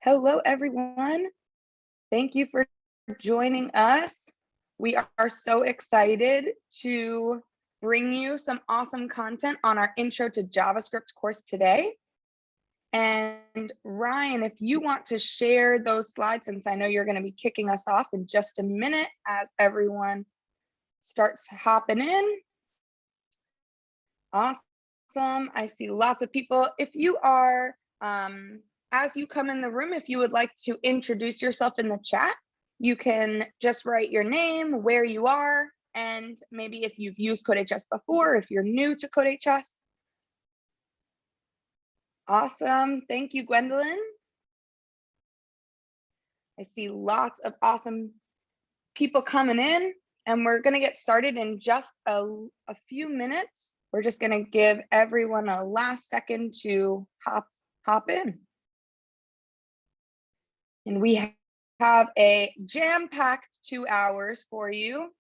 Hello, everyone. Thank you for joining us. We are so excited to bring you some awesome content on our Intro to JavaScript course today. And Ryan, if you want to share those slides, since I know you're going to be kicking us off in just a minute as everyone starts hopping in. Awesome. I see lots of people. If you are, as you come in the room, if you would like to introduce yourself in the chat, you can just write your name, where you are, and maybe if you've used CodeHS before, if you're new to CodeHS. Awesome. Thank you, Gwendolyn. I see lots of awesome people coming in, and we're going to get started in just a few minutes. We're just going to give everyone a last second to hop in. And we have a jam-packed 2 hours for you.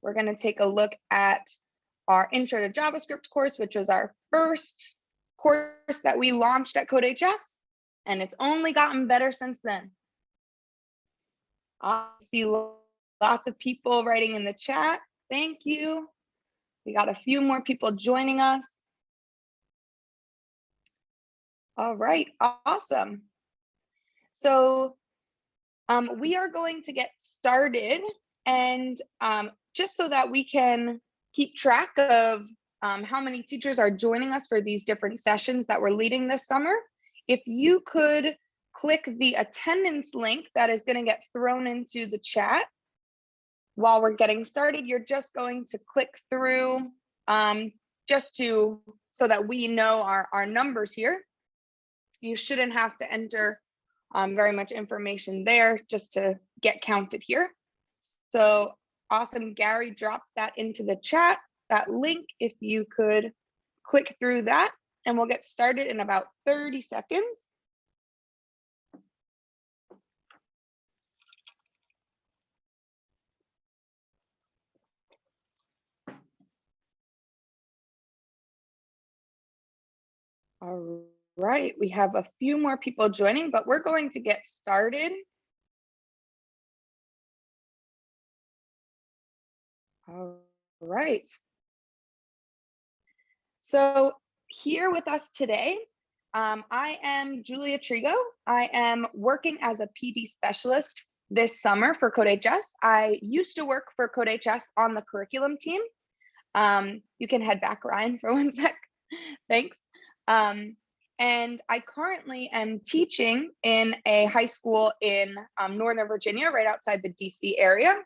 We're going to take a look at our Intro to JavaScript course, which was our first course that we launched at CodeHS, and it's only gotten better since then. I see lots of people writing in the chat. Thank you. We got a few more people joining us. All right, awesome. So we are going to get started, and just so that we can keep track of how many teachers are joining us for these different sessions that we're leading this summer, if you could click the attendance link that is going to get thrown into the chat while we're getting started. You're just going to click through so that we know our numbers here. You shouldn't have to enter very much information there just to get counted here. So awesome, Gary dropped that into the chat, that link, if you could click through that, and we'll get started in about 30 seconds. All right, we have a few more people joining, but we're going to get started. All right. So here with us today, I am Julia Trigo. I am working as a PD specialist this summer for CodeHS. I used to work for CodeHS on the curriculum team. You can head back, Ryan, for 1 sec. Thanks. And I currently am teaching in a high school in Northern Virginia, right outside the DC area.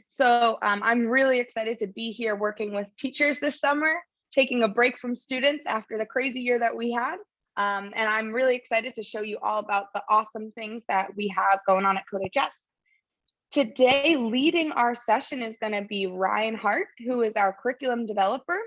So I'm really excited to be here working with teachers this summer, taking a break from students after the crazy year that we had. And I'm really excited to show you all about the awesome things that we have going on at CodeHS. Today, leading our session is going to be Ryan Hart, who is our curriculum developer.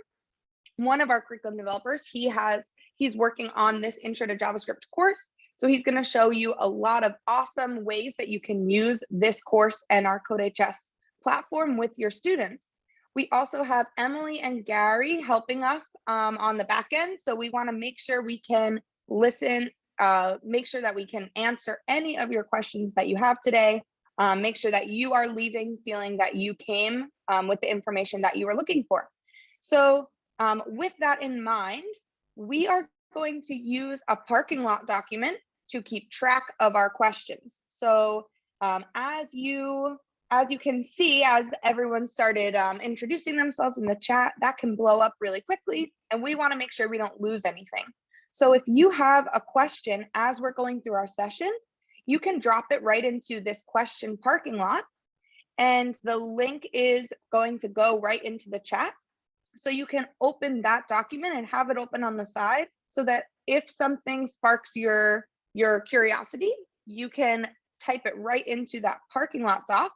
One of our curriculum developers, he's working on this Intro to JavaScript course. So he's going to show you a lot of awesome ways that you can use this course and our CodeHS platform with your students. We also have Emily and Gary helping us on the back end. So we want to make sure we can listen, make sure that we can answer any of your questions that you have today. Make sure that you are leaving feeling that you came with the information that you were looking for. So with that in mind, we are going to use a parking lot document to keep track of our questions. So as you can see, as everyone started introducing themselves in the chat, that can blow up really quickly, and we want to make sure we don't lose anything. So if you have a question as we're going through our session, you can drop it right into this question parking lot, and the link is going to go right into the chat. So you can open that document and have it open on the side so that if something sparks your curiosity, you can type it right into that parking lot doc.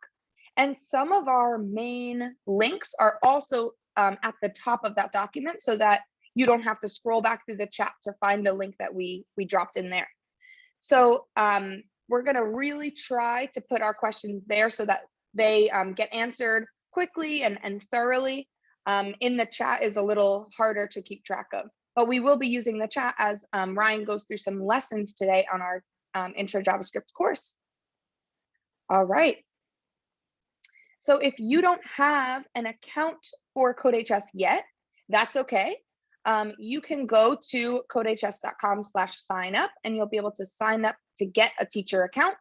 And some of our main links are also at the top of that document so that you don't have to scroll back through the chat to find a link that we dropped in there. So we're going to really try to put our questions there so that they get answered quickly and thoroughly. In the chat is a little harder to keep track of. but we will be using the chat as Ryan goes through some lessons today on our Intro JavaScript course. All right. So if you don't have an account for CodeHS yet, that's okay. You can go to codehs.com/signup and you'll be able to sign up to get a teacher account.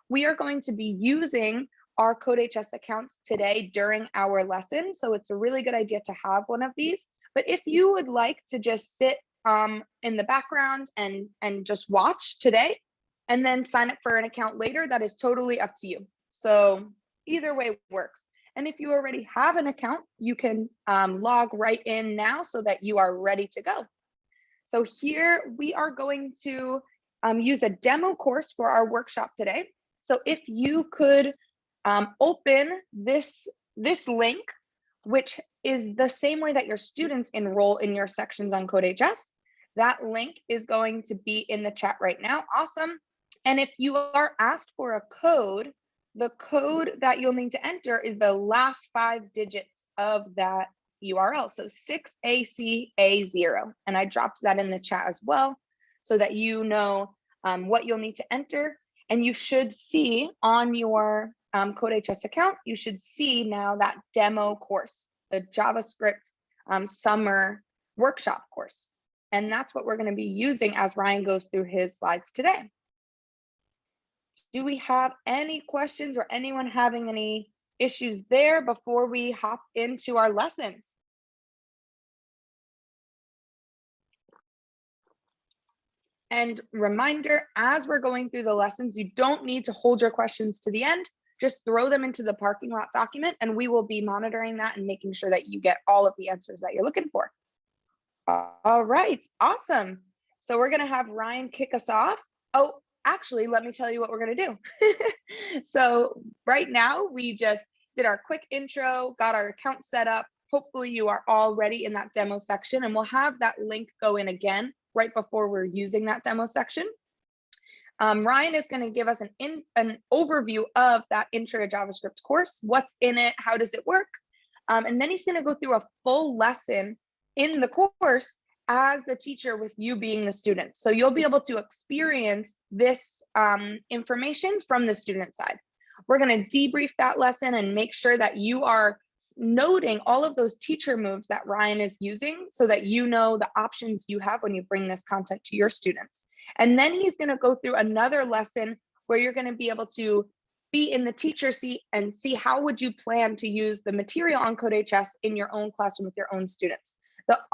We are going to be using our CodeHS accounts today during our lesson. So it's a really good idea to have one of these. But if you would like to just sit in the background and just watch today and then sign up for an account later, that is totally up to you. So either way works. And if you already have an account, you can log right in now so that you are ready to go. So here we are going to use a demo course for our workshop today. So if you could open this link, which is the same way that your students enroll in your sections on CodeHS. That link is going to be in the chat right now. Awesome. And if you are asked for a code, the code that you'll need to enter is the last 5 digits of that URL. So 6ACA0. And I dropped that in the chat as well so that you know what you'll need to enter. And you should see on your CodeHS account, you should see now that demo course, the JavaScript summer workshop course. And that's what we're going to be using as Ryan goes through his slides today. Do we have any questions or anyone having any issues there before we hop into our lessons? And reminder, as we're going through the lessons, you don't need to hold your questions to the end. Just throw them into the parking lot document and we will be monitoring that and making sure that you get all of the answers that you're looking for. All right, awesome. So we're gonna have Ryan kick us off. Oh, actually, let me tell you what we're gonna do. So right now, we just did our quick intro, got our account set up. Hopefully you are already in that demo section and we'll have that link go in again right before we're using that demo section. Ryan is going to give us an overview of that Intro to JavaScript course, what's in it, how does it work, and then he's going to go through a full lesson in the course as the teacher with you being the student. So you'll be able to experience this information from the student side. We're going to debrief that lesson and make sure that you are noting all of those teacher moves that Ryan is using so that you know the options you have when you bring this content to your students. And then he's going to go through another lesson where you're going to be able to be in the teacher seat and see how would you plan to use the material on CodeHS in your own classroom with your own students.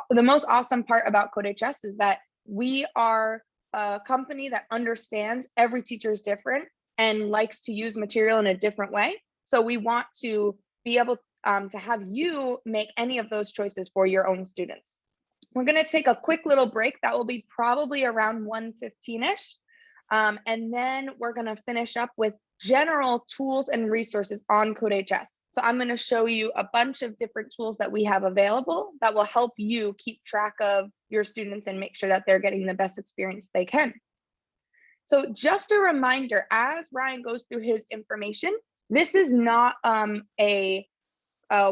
The most awesome part about CodeHS is that we are a company that understands every teacher is different and likes to use material in a different way. So we want to be able to have you make any of those choices for your own students. We're going to take a quick little break. That will be probably around 1:15-ish. And then we're going to finish up with general tools and resources on CodeHS. So I'm going to show you a bunch of different tools that we have available that will help you keep track of your students and make sure that they're getting the best experience they can. So just a reminder, as Ryan goes through his information, this is not a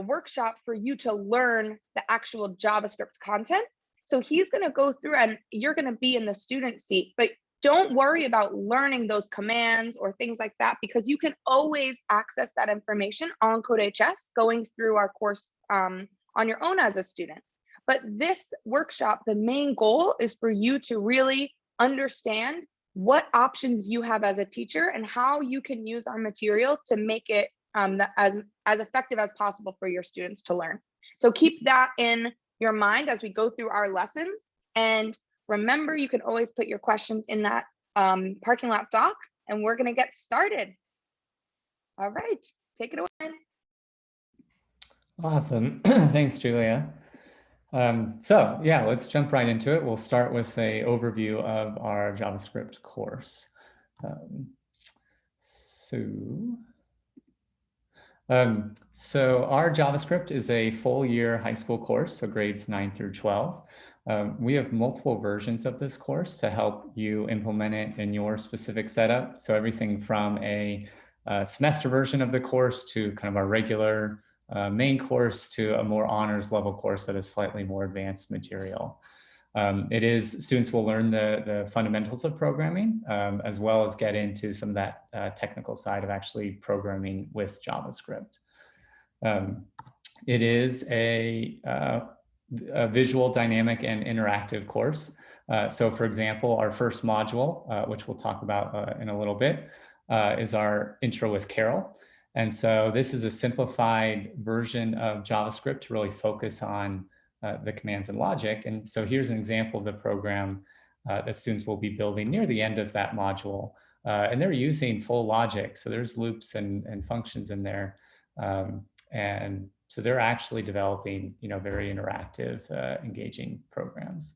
workshop for you to learn the actual JavaScript content. So he's going to go through and you're going to be in the student seat, but don't worry about learning those commands or things like that, because you can always access that information on CodeHS going through our course on your own as a student. But this workshop, the main goal is for you to really understand what options you have as a teacher and how you can use our material to make it as effective as possible for your students to learn. So keep that in your mind as we go through our lessons. And remember, you can always put your questions in that parking lot doc, and we're going to get started. All right, take it away. Awesome. Thanks, Julia. So yeah, let's jump right into it. We'll start with an overview of our JavaScript course. So our JavaScript is a full year high school course, so grades 9 through 12. We have multiple versions of this course to help you implement it in your specific setup. So everything from a semester version of the course to kind of our regular main course to a more honors level course that is slightly more advanced material. Students will learn the fundamentals of programming, as well as get into some of that technical side of actually programming with JavaScript. It is a visual, dynamic, and interactive course. So for example, our first module, which we'll talk about in a little bit, is our Intro with Carol. And so this is a simplified version of JavaScript to really focus on the commands and logic. And so here's an example of the program that students will be building near the end of that module. And they're using full logic. So there's loops and functions in there. And so they're actually developing, very interactive, engaging programs.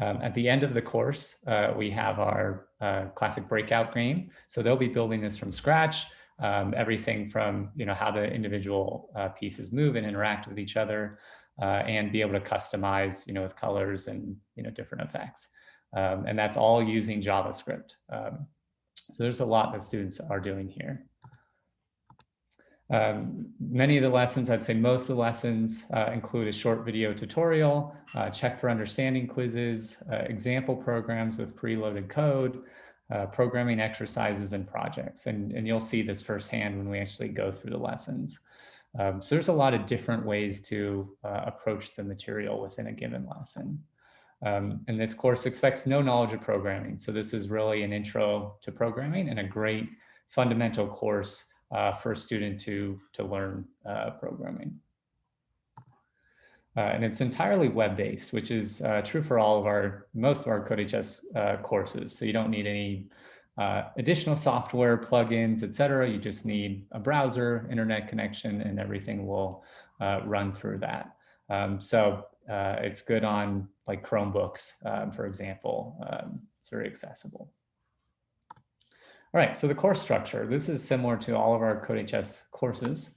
At the end of the course, we have our classic Breakout Game. So they'll be building this from scratch. Everything from how the individual pieces move and interact with each other, and be able to customize with colors and different effects. And that's all using JavaScript. So there's a lot that students are doing here. Many of the lessons, I'd say most of the lessons, include a short video tutorial, check for understanding quizzes, example programs with preloaded code, programming exercises and projects. And you'll see this firsthand when we actually go through the lessons. So there's a lot of different ways to approach the material within a given lesson. And this course expects no knowledge of programming. So this is really an intro to programming and a great fundamental course for a student to learn programming. And it's entirely web-based, which is true for most of our CodeHS courses. So you don't need any additional software, plugins, etc. You just need a browser, internet connection, and everything will run through that. So it's good on like Chromebooks, for example. It's very accessible. All right, so the course structure. This is similar to all of our CodeHS courses.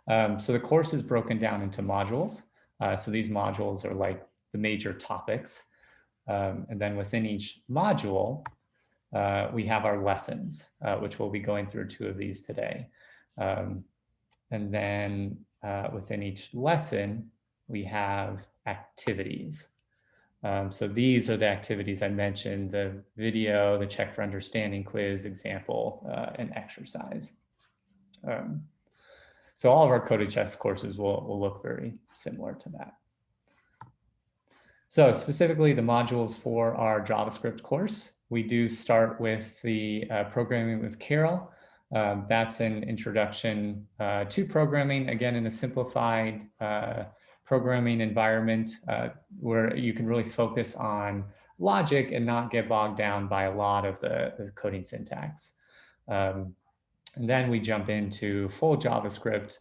So the course is broken down into modules. So these modules are like the major topics. And then within each module, we have our lessons, which we'll be going through 2 of these today. And then within each lesson, we have activities. So these are the activities I mentioned: the video, the check for understanding quiz, example, and exercise. So all of our CodeHS courses will look very similar to that. So specifically the modules for our JavaScript course, we do start with the programming with Carol. That's an introduction to programming, again, in a simplified programming environment where you can really focus on logic and not get bogged down by a lot of the coding syntax. And then we jump into full JavaScript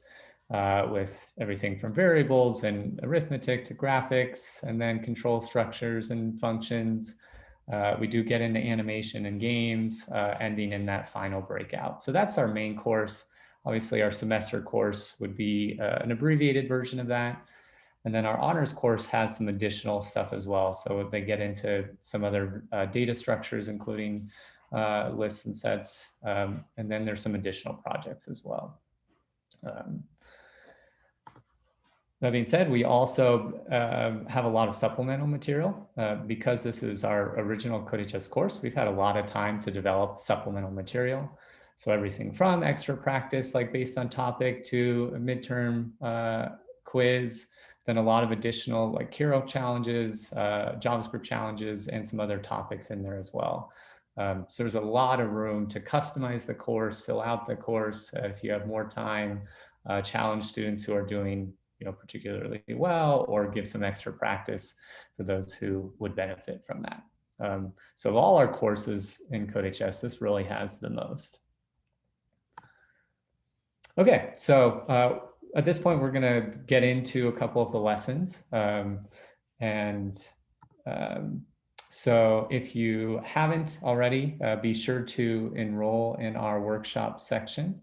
with everything from variables and arithmetic to graphics, and then control structures and functions. We do get into animation and games, ending in that final breakout. So that's our main course. Obviously, our semester course would be an abbreviated version of that. And then our honors course has some additional stuff as well. So they get into some other data structures, including lists and sets. And then there's some additional projects as well. That being said, we also have a lot of supplemental material. Because this is our original CodeHS course, we've had a lot of time to develop supplemental material. So everything from extra practice, like based on topic, to a midterm quiz, then a lot of additional like Kiro challenges, JavaScript challenges, and some other topics in there as well. So there's a lot of room to customize the course, fill out the course if you have more time, challenge students who are doing particularly well, or give some extra practice for those who would benefit from that. So of all our courses in CodeHS, this really has the most. Okay, so at this point, we're going to get into a couple of the lessons. So if you haven't already, be sure to enroll in our workshop section.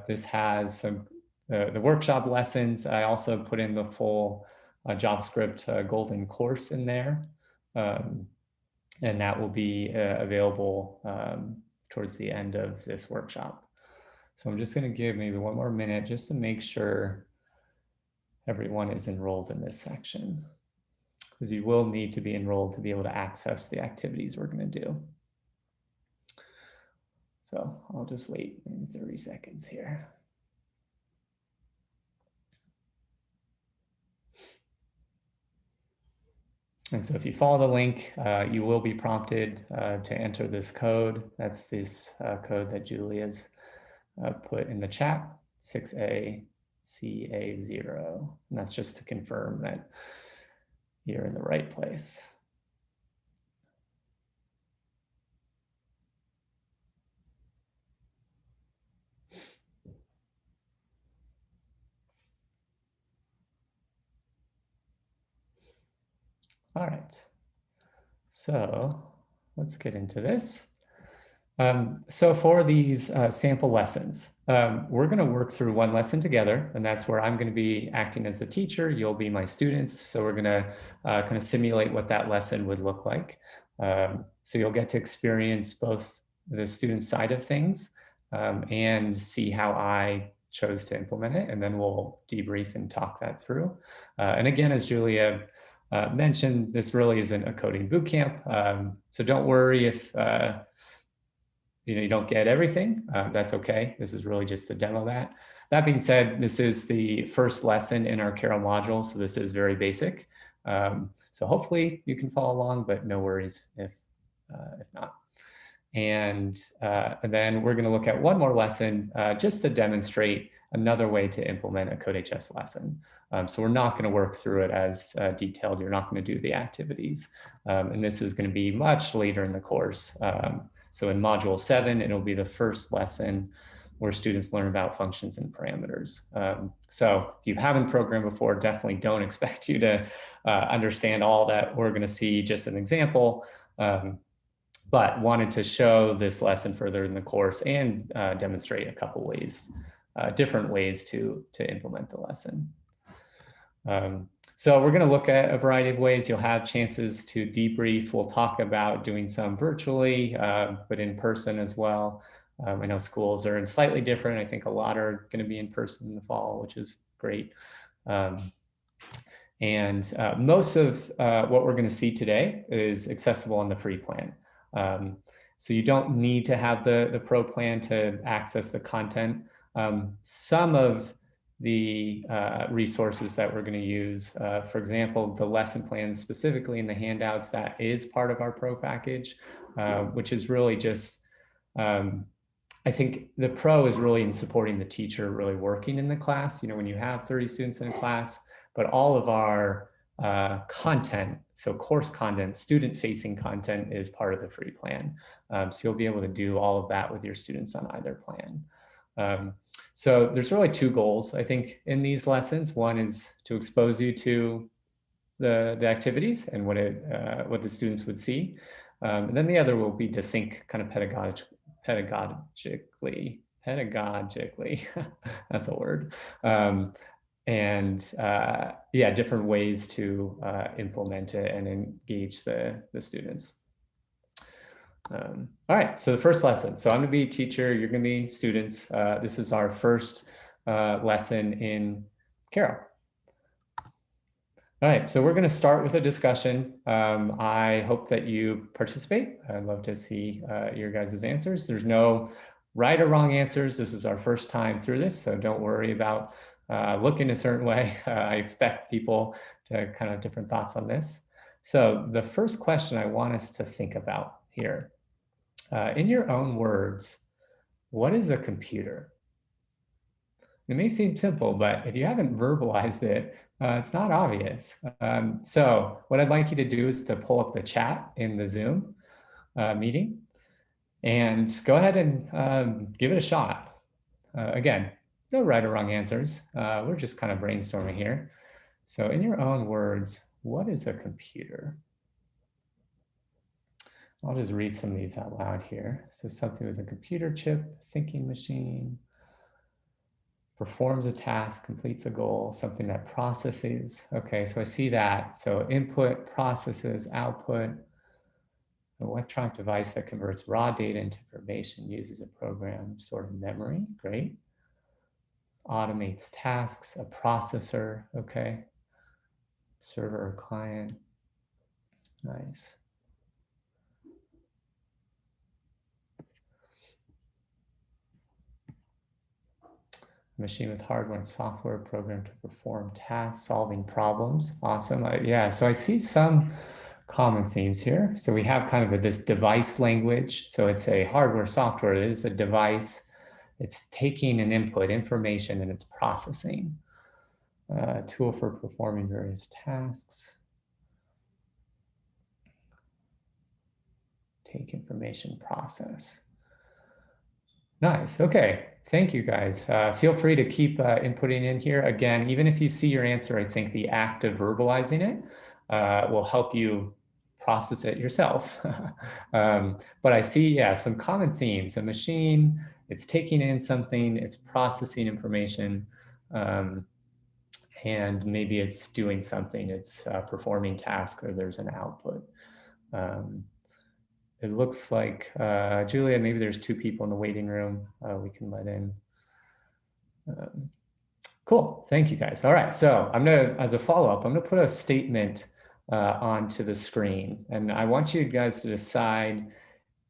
This has some the workshop lessons. I also put in the full JavaScript golden course in there. And that will be available towards the end of this workshop. So I'm just going to give maybe one more minute just to make sure everyone is enrolled in this section. because you will need to be enrolled to be able to access the activities we're going to do. So I'll just wait maybe 30 seconds here. And so if you follow the link, you will be prompted to enter this code. That's this code that Julia's put in the chat, 6ACA0. And that's just to confirm that you're in the right place. All right, so let's get into this. So for these sample lessons, we're going to work through one lesson together, and that's where I'm going to be acting as the teacher. You'll be my students. So we're going to kind of simulate what that lesson would look like. So you'll get to experience both the student side of things and see how I chose to implement it, and then we'll debrief and talk that through. And again, as Julia mentioned, this really isn't a coding bootcamp. So don't worry if you don't get everything. That's okay. This is really just to demo that. That being said, this is the first lesson in our Carol module, so this is very basic. So hopefully you can follow along, but no worries if not. And then we're going to look at one more lesson just to demonstrate another way to implement a CodeHS lesson. So we're not going to work through it as detailed. You're not going to do the activities. And this is going to be much later in the course. So in module 7, it'll be the first lesson where students learn about functions and parameters. So if you haven't programmed before, definitely don't expect you to understand all that we're going to see, just an example. But wanted to show this lesson further in the course and demonstrate a couple ways, different ways to implement the lesson. So we're going to look at a variety of ways. You'll have chances to debrief. We'll talk about doing some virtually, but in person as well. I know schools are slightly different. I think a lot are going to be in person in the fall, which is great. And most of what we're going to see today is accessible on the free plan. So you don't need to have the pro plan to access the content. Some of the resources that we're going to use, for example, the lesson plan specifically in the handouts, that is part of our pro package, which is really just, I think the pro is really in supporting the teacher really working in the class, when you have 30 students in a class, but all of our content, so course content, student-facing content is part of the free plan. So you'll be able to do all of that with your students on either plan. So there's really two goals, I think, in these lessons. One is to expose you to the activities and what the students would see. And then the other will be to think kind of pedagogically, that's a word. Yeah, different ways to implement it and engage the students. All right, so the first lesson. So I'm going to be a teacher, you're going to be students. This is our first lesson in Carol. All right, so we're going to start with a discussion. I hope that you participate. I'd love to see your guys' answers. There's no right or wrong answers. This is our first time through this, so don't worry about looking a certain way. I expect people to kind of different thoughts on this. So the first question I want us to think about here, in your own words, what is a computer? It may seem simple, but if you haven't verbalized it, it's not obvious. So what I'd like you to do is to pull up the chat in the Zoom meeting and go ahead and give it a shot. Again, no right or wrong answers. We're just kind of brainstorming here. So in your own words, what is a computer? I'll just read some of these out loud here. So something with a computer chip, thinking machine, performs a task, completes a goal, something that processes. Okay, so I see that. So input, processes, output, an electronic device that converts raw data into information, uses a program, sort of memory, great. Automates tasks, a processor, okay. Server or client, Nice. Machine with hardware and software programmed to perform tasks, solving problems. Awesome. Yeah, so I see some common themes here. So we have kind of this device language. So it's a hardware, software. It is a device. It's taking an input, information, and it's processing. Tool for performing various tasks. Take information, process. Nice. Okay. Thank you, guys. Feel free to keep inputting in here. Again, even if you see your answer, I think the act of verbalizing it will help you process it yourself. But I see, yeah, some common themes. A machine, it's taking in something, it's processing information, and maybe it's doing something, it's performing task, or there's an output. It looks like, Julia, maybe there's 2 people in the waiting room we can let in. Cool, thank you guys. All right, so I'm gonna, as a follow-up, I'm gonna put a statement onto the screen, and I want you guys to decide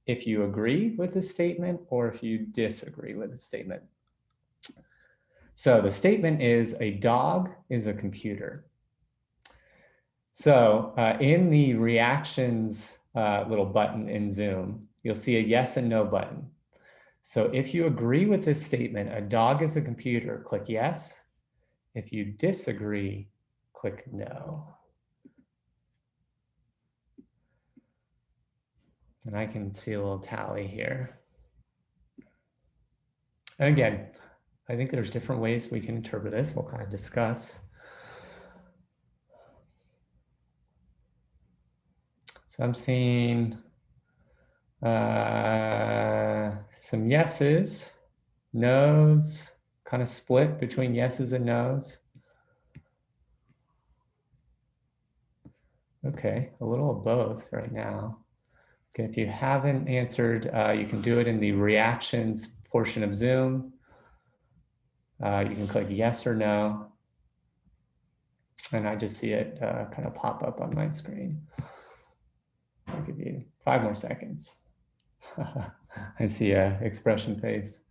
if you agree with the statement or if you disagree with the statement. So the statement is, a dog is a computer. So in the reactions little button in Zoom, you'll see a yes and no button. So if you agree with this statement, a dog is a computer, click yes. If you disagree, click no. And I can see a little tally here. And again, I think there's different ways we can interpret this. We'll kind of discuss. So I'm seeing some yeses, no's, kind of split between yeses and no's. Okay, a little of both right now. Okay, if you haven't answered, you can do it in the reactions portion of Zoom. You can click yes or no. And I just see it kind of pop up on my screen. I'll give you 5 more seconds. I see a expression face.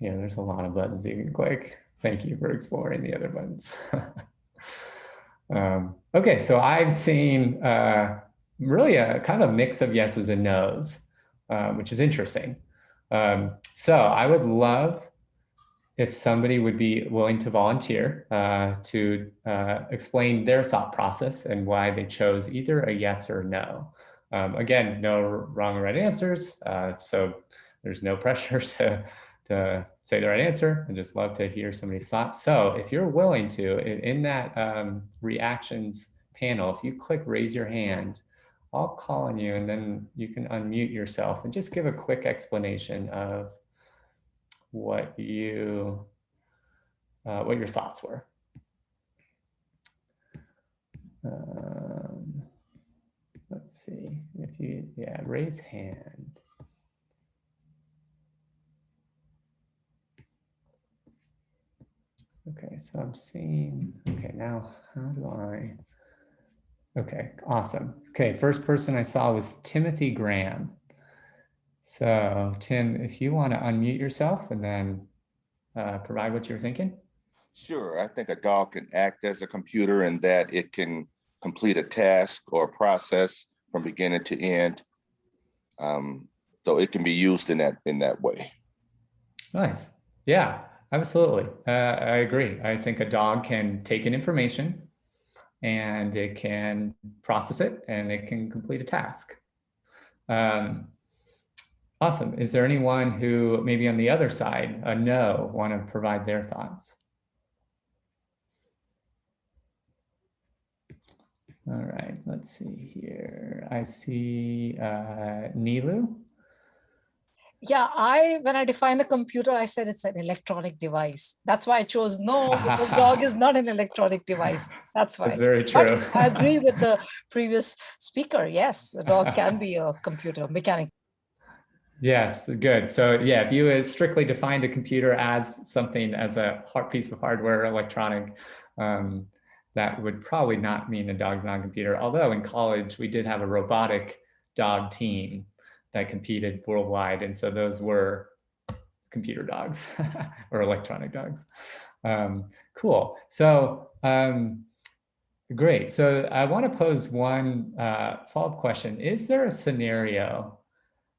Yeah, there's a lot of buttons you can click. Thank you for exploring the other buttons. Okay, so I'm seeing really a kind of mix of yeses and nos, which is interesting. So I would love if somebody would be willing to volunteer to explain their thought process and why they chose either a yes or no. Again, no wrong or right answers, so there's no pressure to say the right answer. I just love to hear somebody's thoughts. So if you're willing to, in that reactions panel, if you click raise your hand, I'll call on you and then you can unmute yourself and just give a quick explanation of what your thoughts were. Let's see if you, yeah, raise hand. Okay, so I'm seeing, okay, now how do I, okay, awesome. Okay, first person I saw was Timothy Graham. So Tim, if you want to unmute yourself and then provide what you're thinking. Sure, I think a dog can act as a computer and that it can complete a task or a process from beginning to end. So it can be used in that way. Nice. Yeah, absolutely. I agree. I think a dog can take in information and it can process it and it can complete a task. Awesome. Is there anyone who maybe on the other side, a no, want to provide their thoughts? All right, let's see here. I see Nilu. Yeah, when I defined a computer, I said it's an electronic device. That's why I chose no, because dog is not an electronic device. That's why. That's very true. But I agree with the previous speaker. Yes, a dog can be a computer, mechanic. Yes, good. So yeah, if you strictly defined a computer as something, as a piece of hardware, electronic, that would probably not mean a dog's not a computer. Although in college, we did have a robotic dog team that competed worldwide. And so those were computer dogs or electronic dogs. Cool. So great. So I want to pose one follow-up question. Is there a scenario,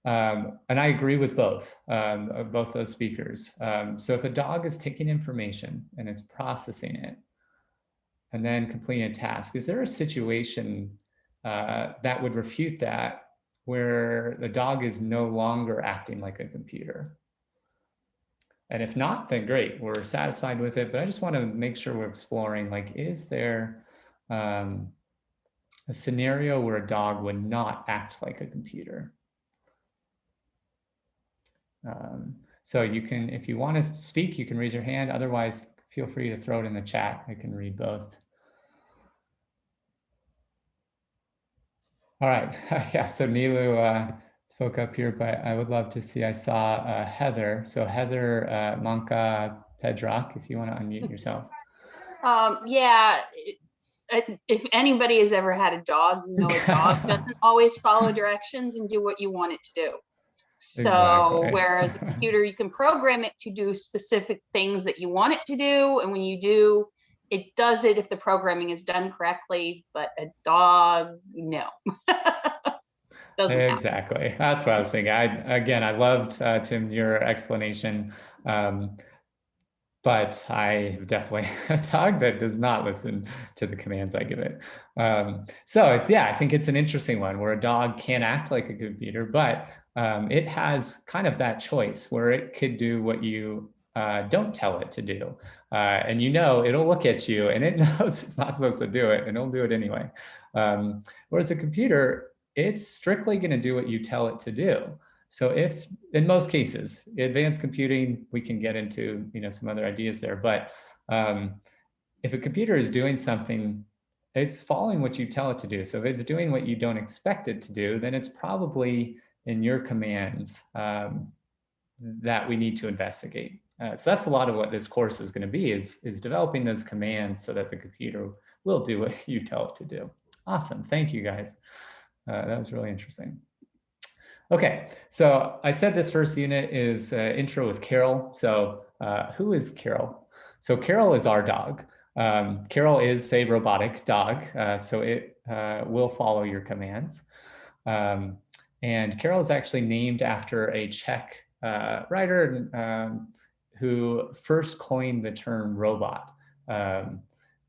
and I agree with both those speakers. So if a dog is taking information and it's processing it and then completing a task, is there a situation that would refute that where the dog is no longer acting like a computer? And if not, then great, we're satisfied with it. But I just want to make sure we're exploring, like, is there a scenario where a dog would not act like a computer? So you can, if you want to speak, you can raise your hand. Otherwise, feel free to throw it in the chat. I can read both. All right. Yeah, so Nilu spoke up here, but I would love to see, I saw Heather. So Heather Manka Pedrock, if you want to unmute yourself. Yeah, if anybody has ever had a dog, you know a dog doesn't always follow directions and do what you want it to do. So Exactly. whereas a computer, you can program it to do specific things that you want it to do. And when you do, it does it if the programming is done correctly, but a dog, no. Doesn't exactly. happen. That's what I was thinking. I loved, Tim, your explanation. But I definitely a dog that does not listen to the commands I give it. So it's, yeah, I think it's an interesting one where a dog can act like a computer, but it has kind of that choice where it could do what you don't tell it to do. And you know, it'll look at you and it knows it's not supposed to do it and it'll do it anyway. Whereas a computer, it's strictly going to do what you tell it to do. So if, in most cases, advanced computing, we can get into, you know, some other ideas there, but if a computer is doing something, it's following what you tell it to do. So if it's doing what you don't expect it to do, then it's probably in your commands that we need to investigate. So that's a lot of what this course is going to be, is developing those commands so that the computer will do what you tell it to do. Awesome. Thank you, guys. That was really interesting. Okay, so I said this first unit is intro with Carol. So who is Carol? So Carol is our dog. Carol is a robotic dog, so it will follow your commands. And Carol is actually named after a Czech writer who first coined the term robot. And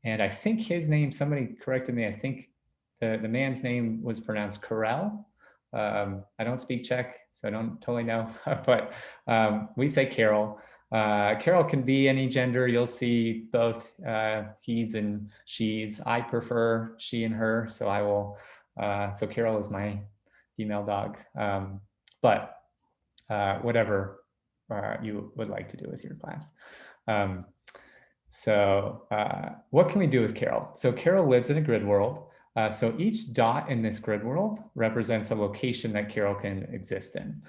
I think his name, somebody corrected me, I think the man's name was pronounced Karel. I don't speak Czech, so I don't totally know, but we say Carol. Carol can be any gender. You'll see both he's and she's. I prefer she and her, so I will. So Carol is my female dog, but whatever you would like to do with your class. So what can we do with Carol? So Carol lives in a grid world. So each dot in this grid world represents a location that Carol can exist in.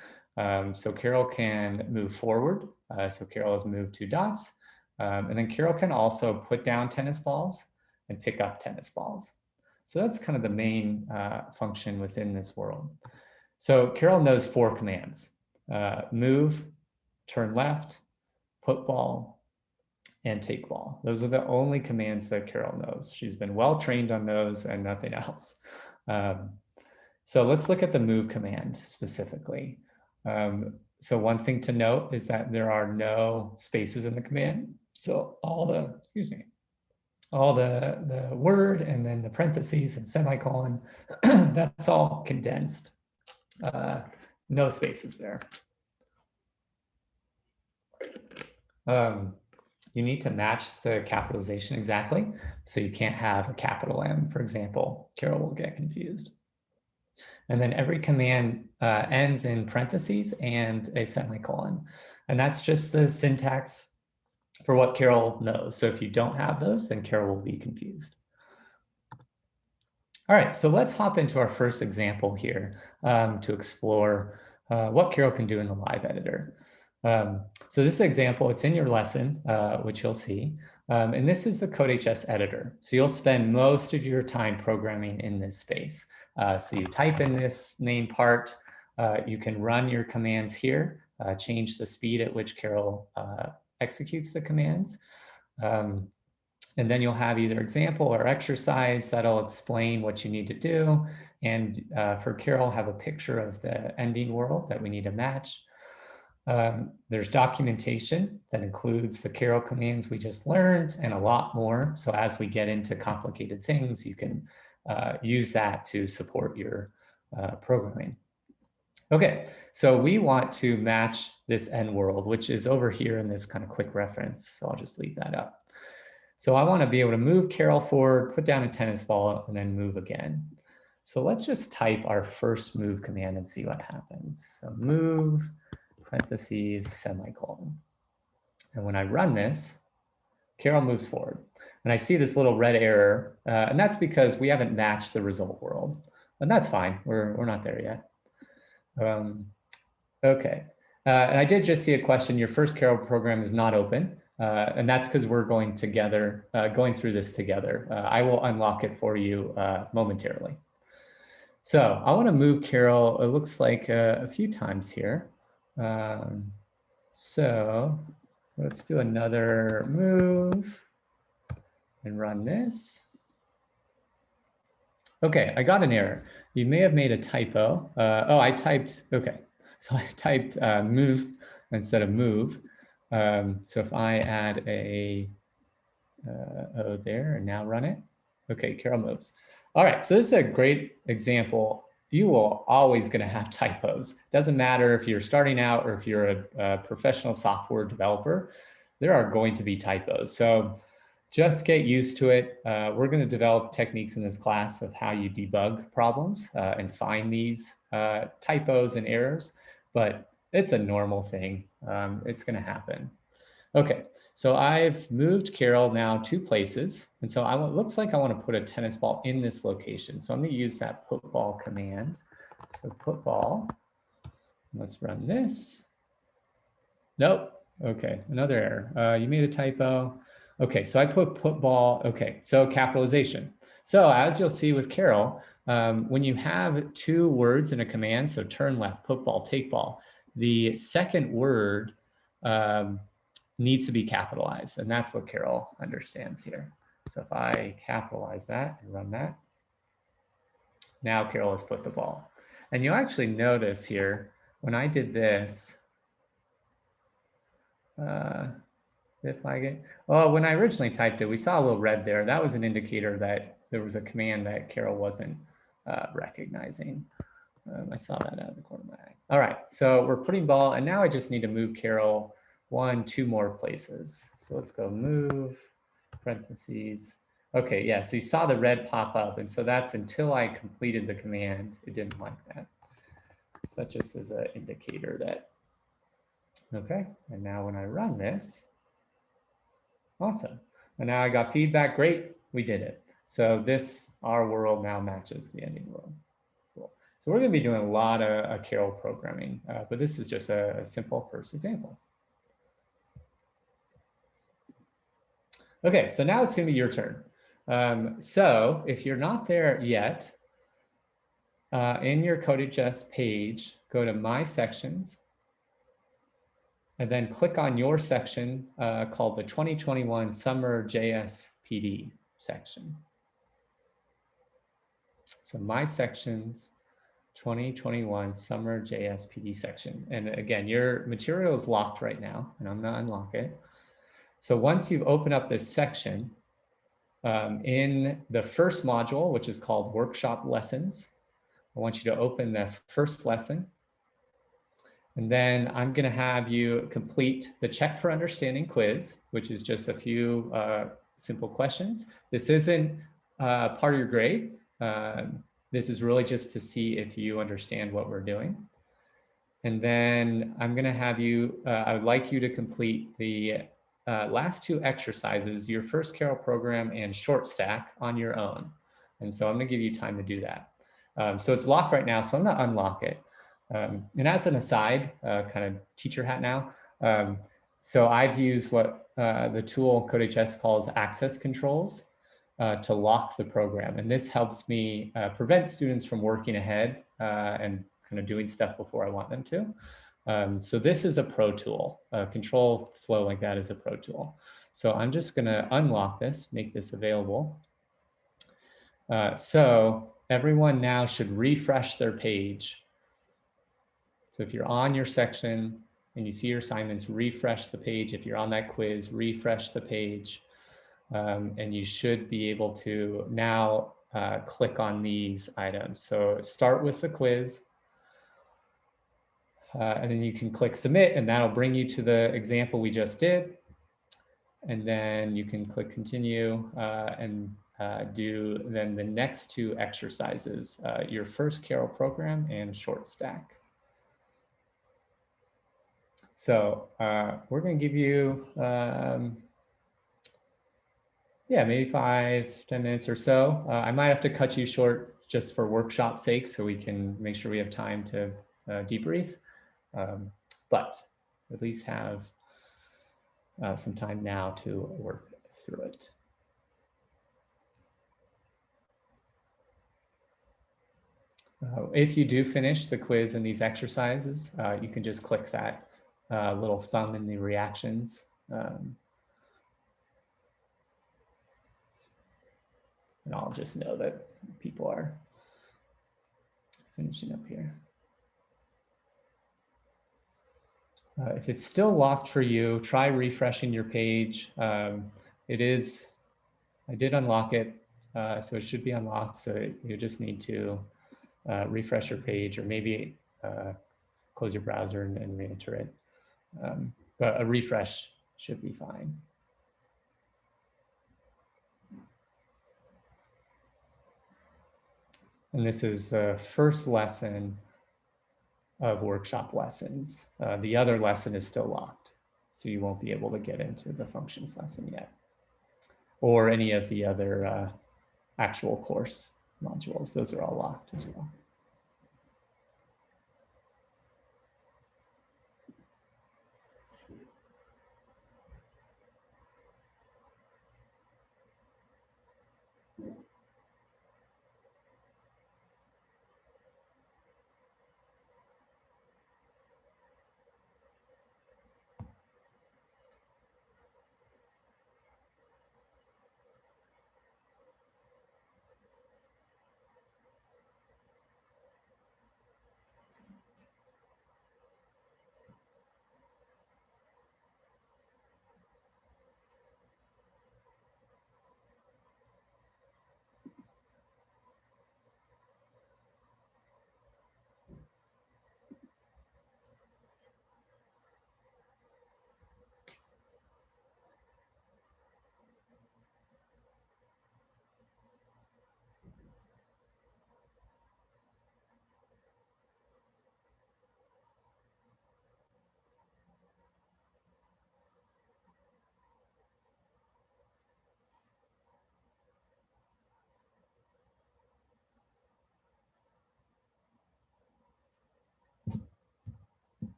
So Carol can move forward. So Carol has moved 2 dots. And then Carol can also put down tennis balls and pick up tennis balls. So that's kind of the main function within this world. So Carol knows 4 commands: move, turn left, put ball, and take ball. Those are the only commands that Carol knows. She's been well trained on those and nothing else. So let's look at the move command specifically. So one thing to note is that there are no spaces in the command. So all the, all the word and then the parentheses and semicolon, that's all condensed. No spaces there. You need to match the capitalization exactly. So you can't have a capital M, for example. Carol will get confused. And then every command ends in parentheses and a semicolon. And that's just the syntax for what Carol knows. So if you don't have those, then Carol will be confused. All right, so let's hop into our first example here to explore what Carol can do in the live editor. So this example, it's in your lesson, which you'll see. And this is the CodeHS editor. So you'll spend most of your time programming in this space. So you type in this main part, you can run your commands here, change the speed at which Carol executes the commands. And then you'll have either example or exercise that'll explain what you need to do. And for Carol, have a picture of the ending world that we need to match. There's documentation that includes the Carol commands we just learned and a lot more. So as we get into complicated things, you can use that to support your programming. Okay, so we want to match this end world, which is over here in this kind of quick reference. So I'll just leave that up. So I want to be able to move Carol forward, put down a tennis ball, and then move again. So let's just type our first move command and see what happens. So move, parentheses, semicolon. And when I run this, Carol moves forward. And I see this little red error, and that's because we haven't matched the result world. And that's fine, we're not there yet. Okay, and I did just see a question, your first Carol program is not open. And that's because we're going together, going through this together. I will unlock it for you momentarily. So I want to move Carol, it looks like a few times here. So let's do another move and run this. Okay, I got an error. You may have made a typo. Oh, I typed, okay. So I typed move instead of move. So if I add a O there and now run it, okay, Carol moves. All right, so this is a great example. You will always gonna have typos. Doesn't matter if you're starting out or if you're a professional software developer, there are going to be typos. So just get used to it. We're gonna develop techniques in this class of how you debug problems and find these typos and errors, but it's a normal thing. It's gonna happen. Okay, so I've moved Carol now 2 places. And so it looks like I wanna put a tennis ball in this location. So I'm gonna use that put ball command. So put ball, let's run this. Nope, okay, another error. You made a typo. Okay, so I put ball, okay, so capitalization. So as you'll see with Carol, when you have 2 words in a command, so turn left, put ball, take ball, the second word needs to be capitalized, and that's what Carol understands here. So if I capitalize that and run that, now Carol has put the ball. And you'll actually notice here, when I did this, did it flag it? Oh, when I originally typed it, we saw a little red there. That was an indicator that there was a command that Carol wasn't recognizing. I saw that out of the corner of my eye. All right, so we're putting ball, and now I just need to move Carol 1, 2 more places. So let's go move, parentheses. Okay, yeah, so you saw the red pop up, and so that's until I completed the command, it didn't like that. So that just is an indicator that, okay, and now when I run this, awesome. And now I got feedback, great, we did it. So this, our world now matches the ending world. Cool. So we're gonna be doing a lot of Carol programming, but this is just a simple first example. Okay, so now it's gonna be your turn. So if you're not there yet, in your CodeHS page, go to My Sections, and then click on your section called the 2021 Summer JS PD section. So My Sections, 2021 Summer JS PD section. And again, your material is locked right now, and I'm gonna unlock it. So once you've opened up this section, in the first module, which is called Workshop Lessons, I want you to open the first lesson. And then I'm gonna have you complete the Check for Understanding quiz, which is just a few simple questions. This isn't part of your grade. This is really just to see if you understand what we're doing. And then I'm gonna have you, I would like you to complete the last 2 exercises, your first Carol program and short stack on your own. And so I'm gonna give you time to do that. So it's locked right now, so I'm gonna unlock it. And as an aside, kind of teacher hat now, So I've used what the tool CodeHS calls access controls to lock the program. And this helps me prevent students from working ahead and kind of doing stuff before I want them to. So this is a pro tool. Control flow like that is a pro tool. So I'm just going to unlock this, make this available. So everyone now should refresh their page. So if you're on your section and you see your assignments, refresh the page. If you're on that quiz, refresh the page. And you should be able to now click on these items. So start with the quiz. And then you can click submit, and that'll bring you to the example we just did. And then you can click continue and do then the next two exercises, your first Carol program and short stack. So we're going to give you, yeah, maybe 5-10 minutes or so. I might have to cut you short just for workshop sake so we can make sure we have time to debrief. But at least have some time now to work through it. If you do finish the quiz and these exercises, you can just click that little thumb in the reactions. And I'll just know that people are finishing up here. If it's still locked for you, try refreshing your page. I did unlock it, so it should be unlocked. So you just need to refresh your page, or maybe close your browser and re-enter it. But a refresh should be fine. And this is the first lesson of workshop lessons. The other lesson is still locked, so you won't be able to get into the functions lesson yet, or any of the other actual course modules. Those are all locked as well.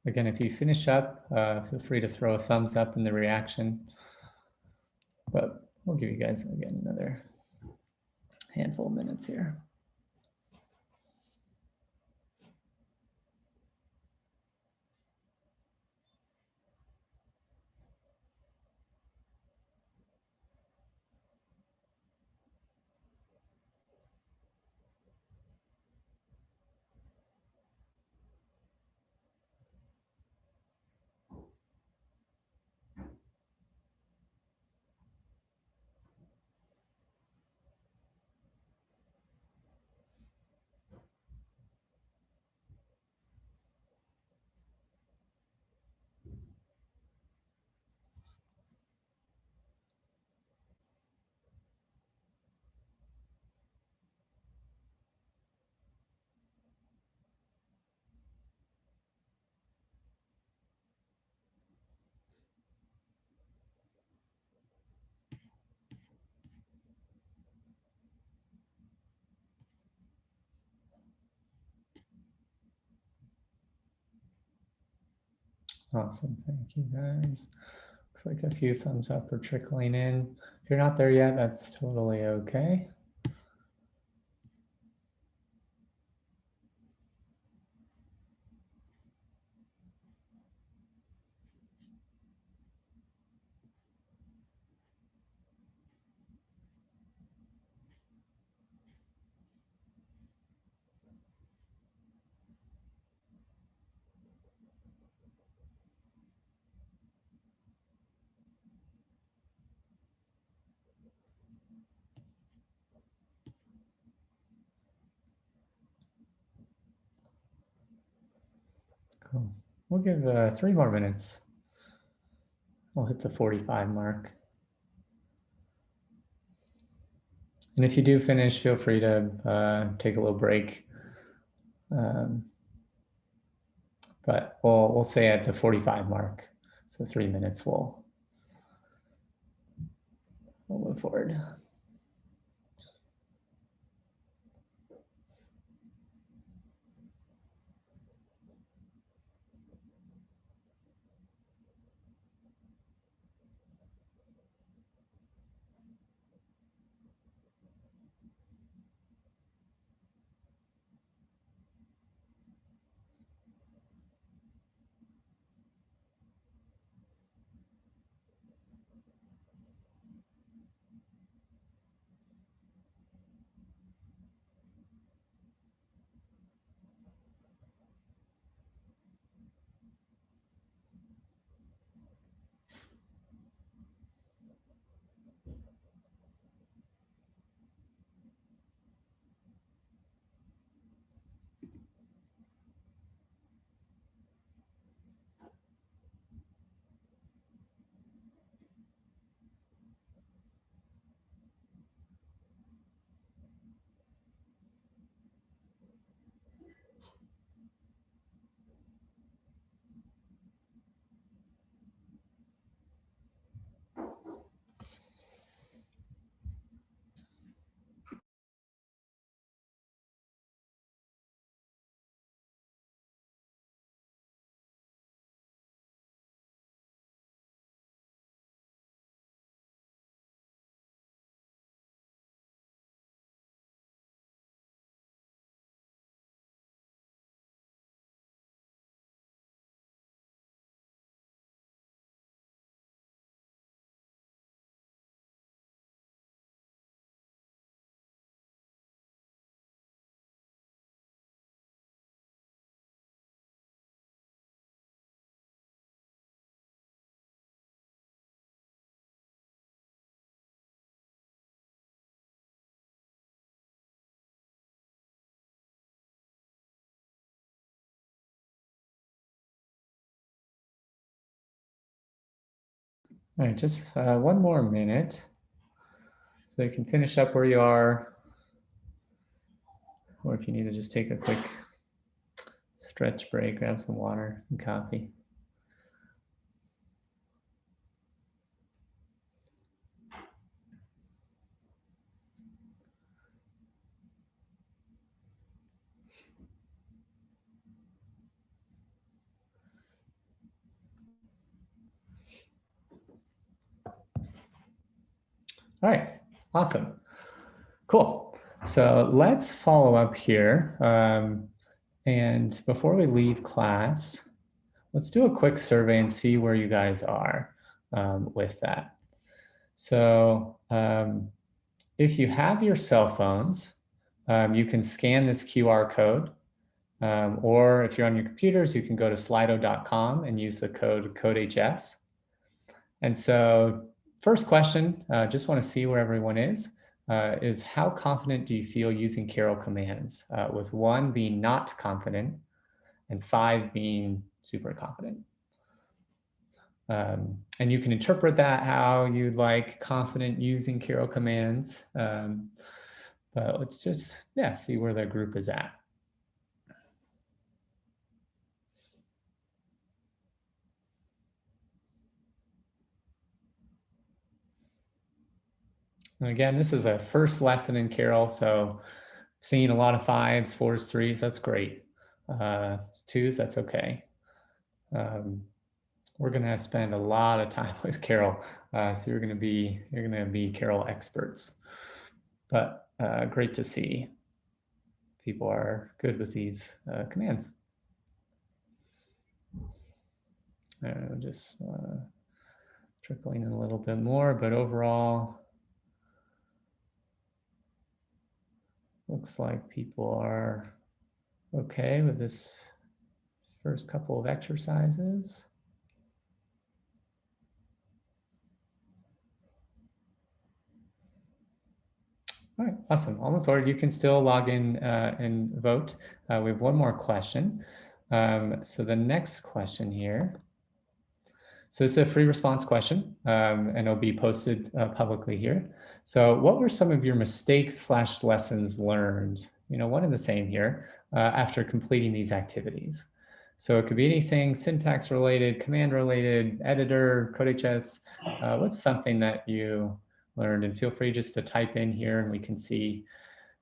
Again, if you finish up, feel free to throw a thumbs up in the reaction. But we'll give you guys, again, another handful of minutes here. Awesome, thank you guys. Looks like a few thumbs up are trickling in. If you're not there yet, that's totally okay. Cool. We'll give 3 more minutes. We'll hit the 45 mark. And if you do finish, feel free to take a little break. But we'll say at the 45 mark. So 3 minutes, we'll move forward. All right, just 1 more minute. So you can finish up where you are, or if you need to just take a quick stretch break, grab some water and coffee. All right, awesome, cool. So let's follow up here. And before we leave class, let's do a quick survey and see where you guys are with that. So if you have your cell phones, you can scan this QR code, or if you're on your computers, you can go to slido.com and use the code CodeHS. And so first question, just want to see where everyone is how confident do you feel using Carol commands, with 1 being not confident and 5 being super confident. And you can interpret that how you'd like, confident using Carol commands. But let's just, see where the group is at. And again, this is a first lesson in Carol, so seeing a lot of 5s, 4s, 3s, that's great. 2s, that's okay. we're gonna spend a lot of time with Carol. So you're gonna be Carol experts. But great to see people are good with these commands. Just trickling in a little bit more, but overall, looks like people are okay with this first couple of exercises. All right, awesome. I'll move forward. You can still log in and vote. We have one more question. So the next question here. So it's a free response question, and it'll be posted publicly here. So what were some of your mistakes / lessons learned? You know, one and the same here after completing these activities. So it could be anything syntax related, command related, editor, CodeHS. What's something that you learned? And feel free just to type in here and we can see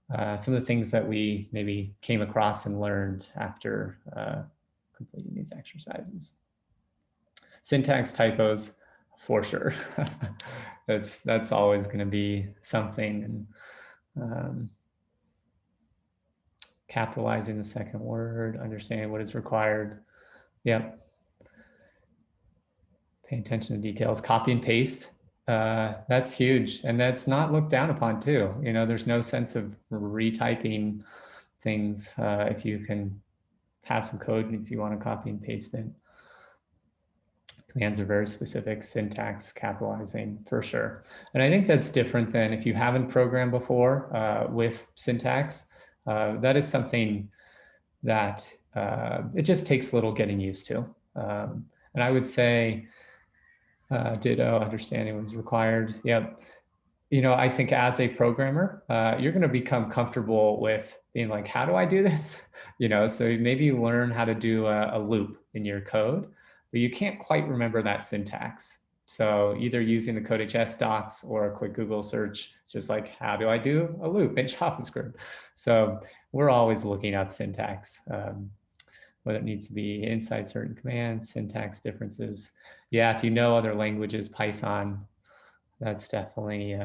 some of the things that we maybe came across and learned after completing these exercises. Syntax typos, for sure. that's always going to be something. And capitalizing the second word, understanding what is required. Yep. Pay attention to details. Copy and paste. That's huge, and that's not looked down upon too. You know, there's no sense of retyping things if you can have some code and if you want to copy and paste it. Commands are very specific, syntax, capitalizing, for sure. And I think that's different than if you haven't programmed before with syntax. That is something that it just takes a little getting used to. And I would say ditto, understanding was required. Yep. You know, I think as a programmer, you're going to become comfortable with being like, how do I do this? You know, so maybe learn how to do a loop in your code, but you can't quite remember that syntax. So either using the CodeHS docs or a quick Google search, it's just like, how do I do a loop in JavaScript? So we're always looking up syntax, whether it needs to be inside certain commands, syntax differences. Yeah, if you know other languages, Python, that's definitely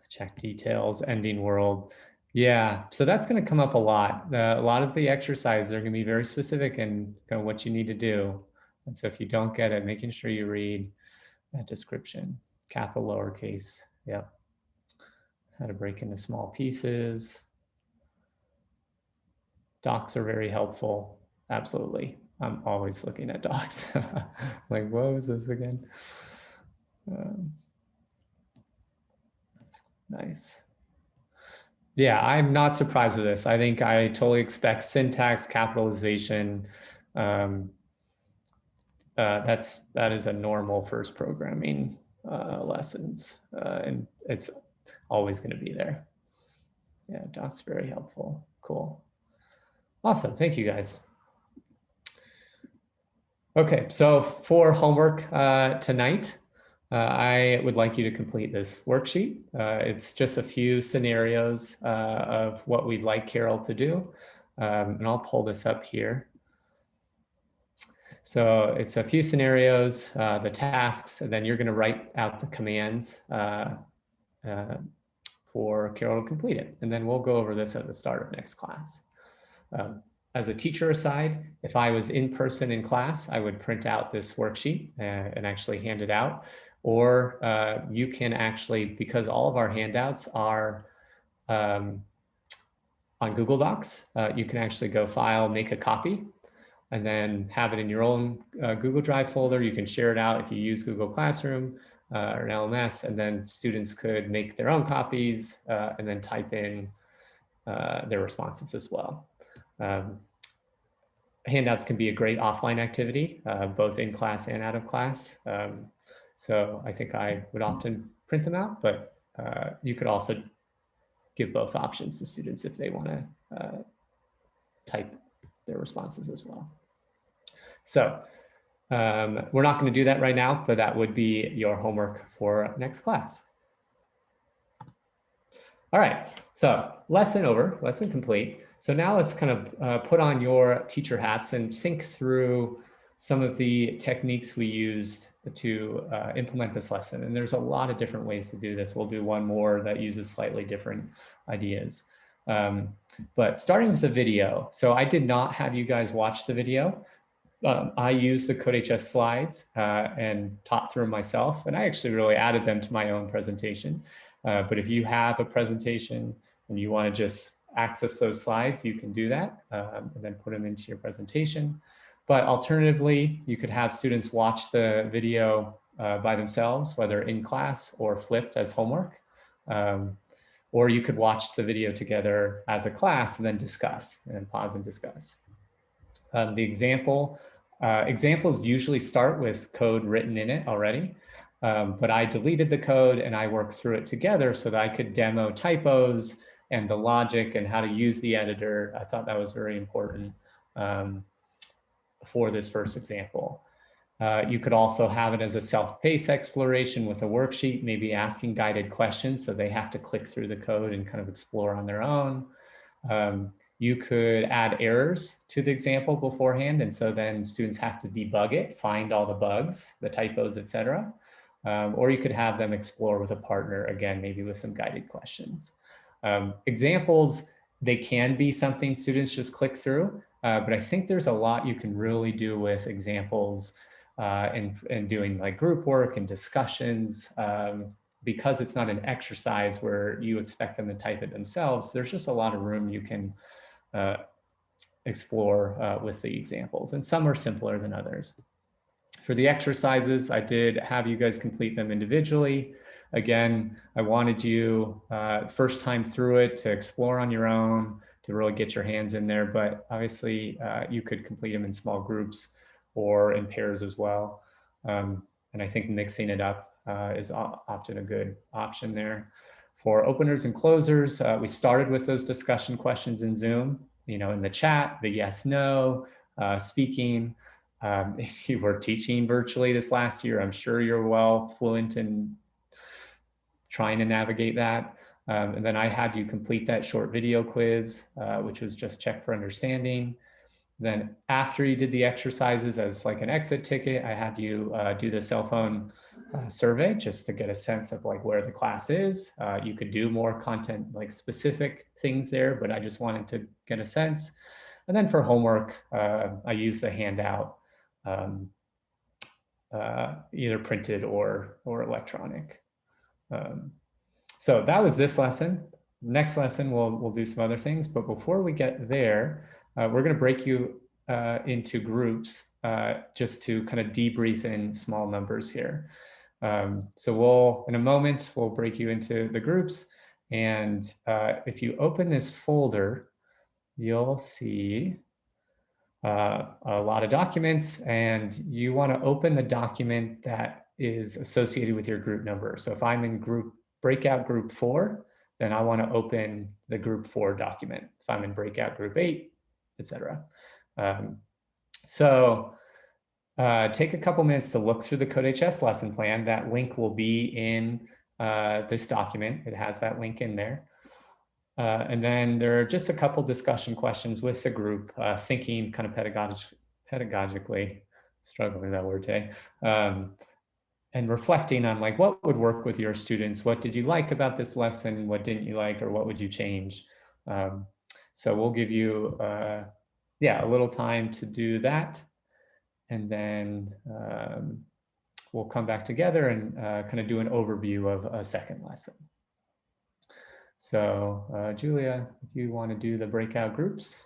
check details, ending world. Yeah, so that's going to come up a lot. A lot of the exercises are going to be very specific in kind of what you need to do. And so if you don't get it, making sure you read that description, capital, lowercase. Yeah. How to break into small pieces. Docs are very helpful. Absolutely. I'm always looking at docs. Like, what was this again? Nice. Yeah, I'm not surprised with this. I think I totally expect syntax, capitalization. That is a normal first programming lessons, and it's always going to be there. Yeah, doc's very helpful. Cool. Awesome. Thank you, guys. Okay, so for homework tonight, I would like you to complete this worksheet. It's just a few scenarios of what we'd like Carol to do. And I'll pull this up here. So it's a few scenarios, the tasks, and then you're going to write out the commands for Carol to complete it. And then we'll go over this at the start of next class. As a teacher aside, if I was in person in class, I would print out this worksheet and actually hand it out. Or you can actually, because all of our handouts are on Google Docs, you can actually go file, make a copy, and then have it in your own Google Drive folder. You can share it out if you use Google Classroom or an LMS, and then students could make their own copies and then type in their responses as well. Handouts can be a great offline activity, both in class and out of class. So I think I would often print them out, but you could also give both options to students if they want to type their responses as well. So we're not going to do that right now, but that would be your homework for next class. All right, so lesson over, lesson complete. So now let's kind of put on your teacher hats and think through some of the techniques we used to implement this lesson. And there's a lot of different ways to do this. We'll do one more that uses slightly different ideas. But starting with the video. So I did not have you guys watch the video. I used the CodeHS slides and taught through them myself. And I actually really added them to my own presentation. But if you have a presentation and you want to just access those slides, you can do that and then put them into your presentation. But alternatively, you could have students watch the video by themselves, whether in class or flipped as homework. Or you could watch the video together as a class and then discuss and pause and discuss. The examples usually start with code written in it already, but I deleted the code and I worked through it together so that I could demo typos and the logic and how to use the editor. I thought that was very important for this first example. You could also have it as a self-paced exploration with a worksheet, maybe asking guided questions so they have to click through the code and kind of explore on their own. You could add errors to the example beforehand, and so then students have to debug it, find all the bugs, the typos, etc. Or you could have them explore with a partner, again, maybe with some guided questions. Examples, they can be something students just click through, but I think there's a lot you can really do with examples and doing like group work and discussions. Because it's not an exercise where you expect them to type it themselves, there's just a lot of room you can explore with the examples, and some are simpler than others. For the exercises, I did have you guys complete them individually. Again, I wanted you first time through it to explore on your own, to really get your hands in there, but obviously you could complete them in small groups or in pairs as well. And I think mixing it up is often a good option there. For openers and closers, we started with those discussion questions in Zoom, in the chat, the yes, no, speaking. If you were teaching virtually this last year, I'm sure you're well fluent in trying to navigate that. And then I had you complete that short video quiz, which was just check for understanding. Then after you did the exercises as like an exit ticket, I had you do the cell phone survey just to get a sense of like where the class is. You could do more content, like specific things there, but I just wanted to get a sense. And then for homework, I used the handout, either printed or electronic. So that was this lesson. Next lesson, we'll do some other things, but before we get there, we're going to break you into groups just to kind of debrief in small numbers here. So in a moment, we'll break you into the groups. And if you open this folder, you'll see a lot of documents, and you want to open the document that is associated with your group number. So if I'm in breakout group 4, then I want to open the group 4 document. If I'm in breakout group 8, etc. Take a couple minutes to look through the CodeHS lesson plan. That link will be in this document. It has that link in there. And then there are just a couple discussion questions with the group, thinking kind of pedagogically, struggling with that word today, and reflecting on like what would work with your students. What did you like about this lesson? What didn't you like, or what would you change? So we'll give you, a little time to do that. And then we'll come back together and kind of do an overview of a second lesson. So Julia, if you want to do the breakout groups.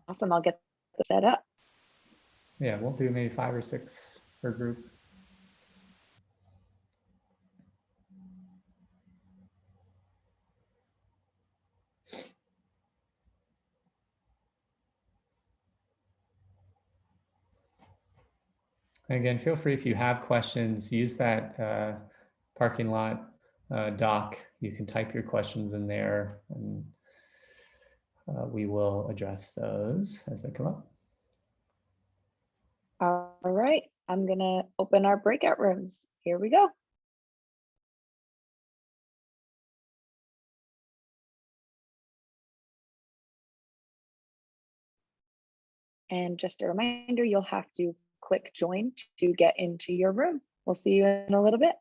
Awesome, I'll get this set up. Yeah, we'll do maybe 5 or 6 per group. Again, feel free if you have questions, use that parking lot doc. You can type your questions in there, and we will address those as they come up. All right, I'm gonna open our breakout rooms. Here we go. And just a reminder, you'll have to click join to get into your room. We'll see you in a little bit.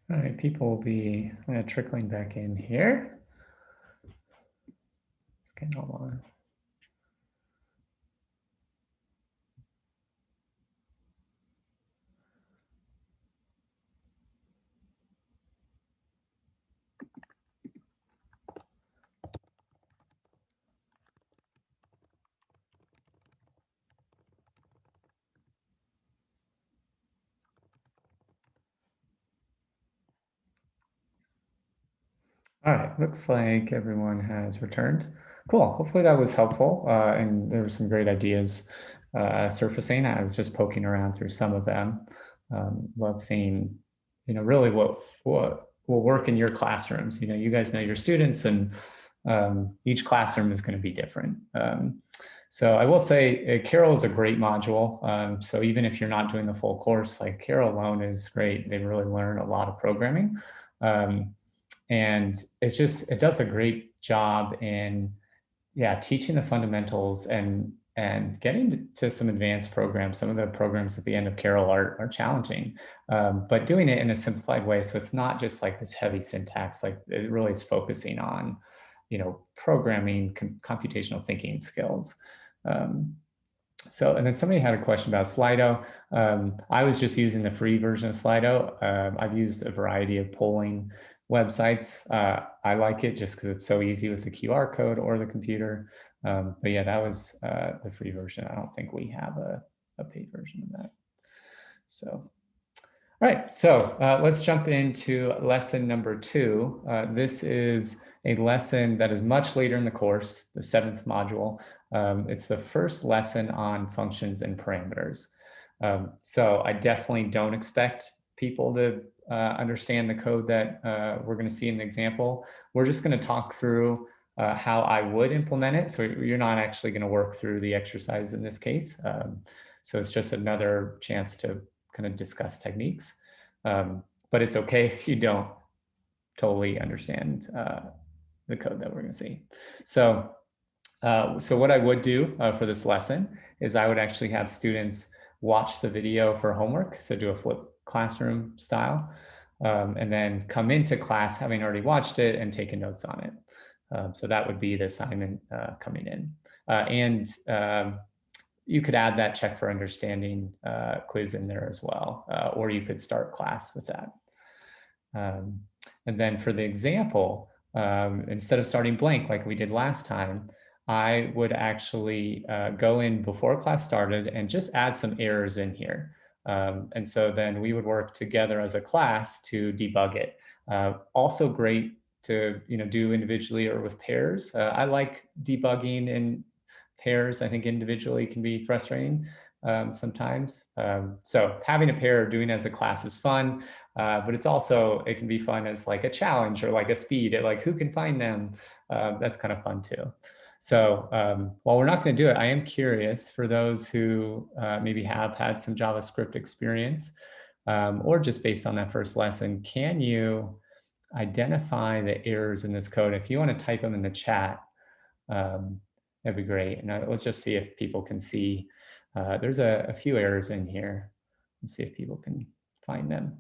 All right, people will be trickling back in here. It's getting all on. All right, looks like everyone has returned. Cool, hopefully that was helpful, and there were some great ideas surfacing. I was just poking around through some of them. Love seeing, really what will work in your classrooms. You guys know your students, and each classroom is going to be different. So I will say Carol is a great module. So even if you're not doing the full course, like Carol alone is great. They really learn a lot of programming. And it does a great job in, teaching the fundamentals and getting to some advanced programs. Some of the programs at the end of Carol are challenging, but doing it in a simplified way. So it's not just like this heavy syntax, like it really is focusing on, programming, computational thinking skills. And then somebody had a question about Slido. I was just using the free version of Slido. I've used a variety of polling websites. I like it just because it's so easy with the QR code or the computer. But yeah, that was the free version. I don't think we have a paid version of that. So, all right, so let's jump into lesson number 2. This is a lesson that is much later in the course, the 7th module. It's the first lesson on functions and parameters. So I definitely don't expect people to understand the code that we're going to see in the example. We're just going to talk through how I would implement it. So you're not actually going to work through the exercise in this case. So it's just another chance to kind of discuss techniques. But it's okay if you don't totally understand the code that we're going to see. So what I would do for this lesson is I would actually have students watch the video for homework. So do a flip classroom style, and then come into class having already watched it and taken notes on it. So that would be the assignment coming in. You could add that check for understanding quiz in there as well, or you could start class with that. And then for the example, instead of starting blank like we did last time, I would actually go in before class started and just add some errors in here. And so then we would work together as a class to debug it. Also great to do individually or with pairs. I like debugging in pairs. I think individually can be frustrating sometimes. So having a pair or doing it as a class is fun, but it can be fun as like a challenge or like a speed at like who can find them. That's kind of fun too. So while we're not going to do it, I am curious for those who maybe have had some JavaScript experience or just based on that first lesson, can you identify the errors in this code? If you want to type them in the chat, that'd be great. And let's just see if people can see. There's a few errors in here. Let's see if people can find them.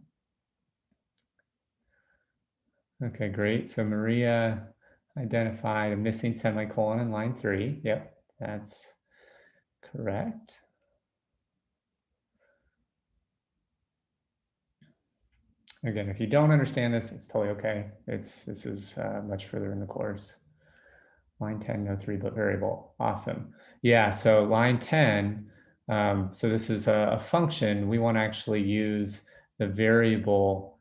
Okay, great. So Maria identified a missing semicolon in line 3. Yep, that's correct. Again, if you don't understand this, it's totally okay. This is much further in the course. Line 10, no 3 but variable. Awesome. Yeah, so line 10, so this is a function. We want to actually use the variable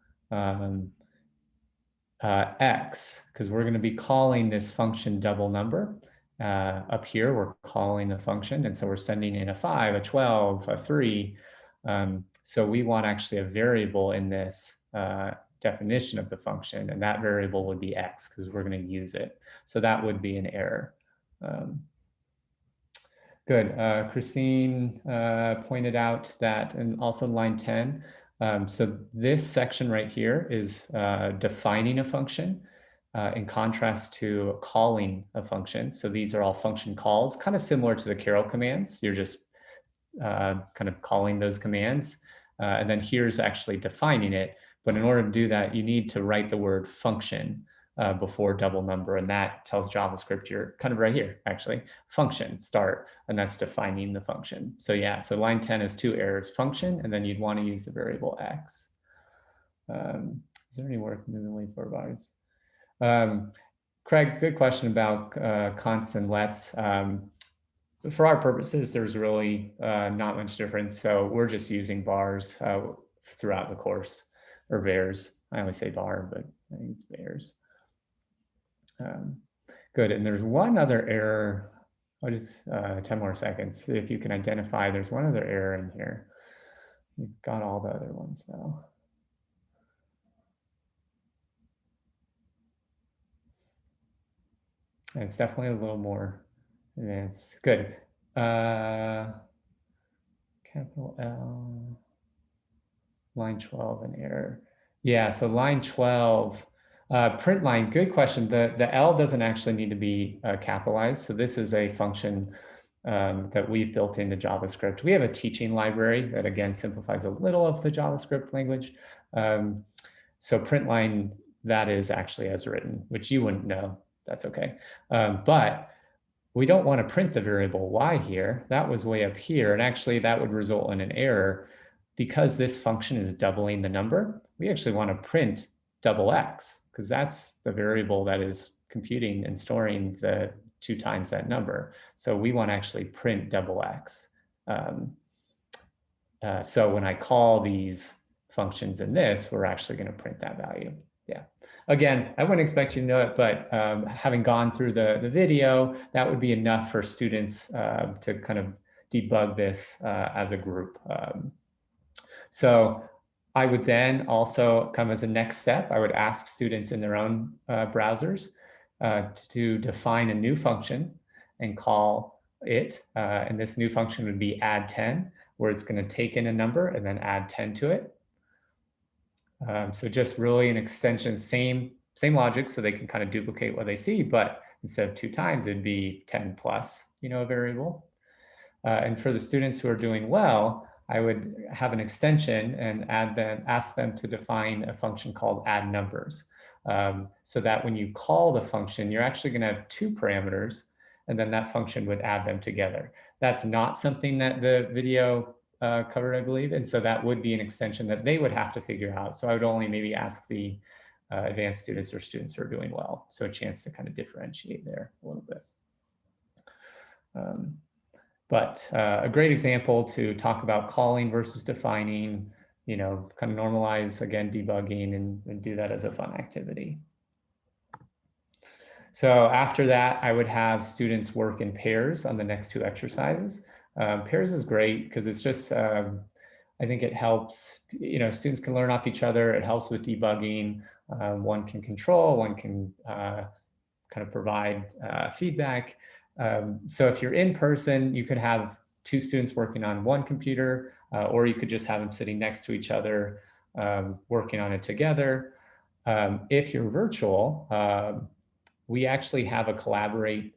x, because we're going to be calling this function double number. Up here, we're calling the function, and so we're sending in a 5, a 12, a 3. So we want actually a variable in this definition of the function, and that variable would be x because we're going to use it. So that would be an error. Good. Christine pointed out that, and also line 10, so this section right here is defining a function in contrast to calling a function. So these are all function calls, kind of similar to the Carol commands. You're just kind of calling those commands. And then here's actually defining it. But in order to do that, you need to write the word function before double number, and that tells JavaScript you're kind of right here, actually, function start, and that's defining the function. So yeah, so line 10 is 2 errors, function, and then you'd want to use the variable x. Is there any work moving away 4 bars? Craig, good question about consts and lets. For our purposes, there's really not much difference. So we're just using bars throughout the course, or vars. I always say bar, but I think it's vars. Good, and there's one other error. I'll just 10 more seconds. If you can identify, there's one other error in here. You've got all the other ones though. And it's definitely a little more advanced. Good. Capital L, line 12, an error. Yeah, so line 12, print line, good question. The L doesn't actually need to be capitalized. So this is a function that we've built into JavaScript. We have a teaching library that, again, simplifies a little of the JavaScript language. So print line, that is actually as written, which you wouldn't know. That's okay. But we don't want to print the variable y here. That was way up here. And actually, that would result in an error. Because this function is doubling the number, we actually want to print double x, because that's the variable that is computing and storing the 2 times that number. So we want to actually print double x. So when I call these functions in this, we're actually going to print that value. Yeah. Again, I wouldn't expect you to know it, but having gone through the video, that would be enough for students to kind of debug this as a group. So I would then also come as a next step, I would ask students in their own browsers to define a new function and call it. And this new function would be add 10, where it's going to take in a number and then add 10 to it. So just really an extension, same logic, so they can kind of duplicate what they see, but instead of 2 times, it'd be 10 plus, a variable. And for the students who are doing well, I would have an extension and ask them to define a function called add numbers. So that when you call the function, you're actually going to have 2 parameters, and then that function would add them together. That's not something that the video covered, I believe. And so that would be an extension that they would have to figure out. So I would only maybe ask the advanced students or students who are doing well. So a chance to kind of differentiate there a little bit. But a great example to talk about calling versus defining, kind of normalize, again, debugging and do that as a fun activity. So after that, I would have students work in pairs on the next 2 exercises. Pairs is great because it's just, I think it helps, students can learn off each other. It helps with debugging. One can control, one can kind of provide feedback. So if you're in person, you could have 2 students working on one computer, or you could just have them sitting next to each other, working on it together. If you're virtual, we actually have a collaborate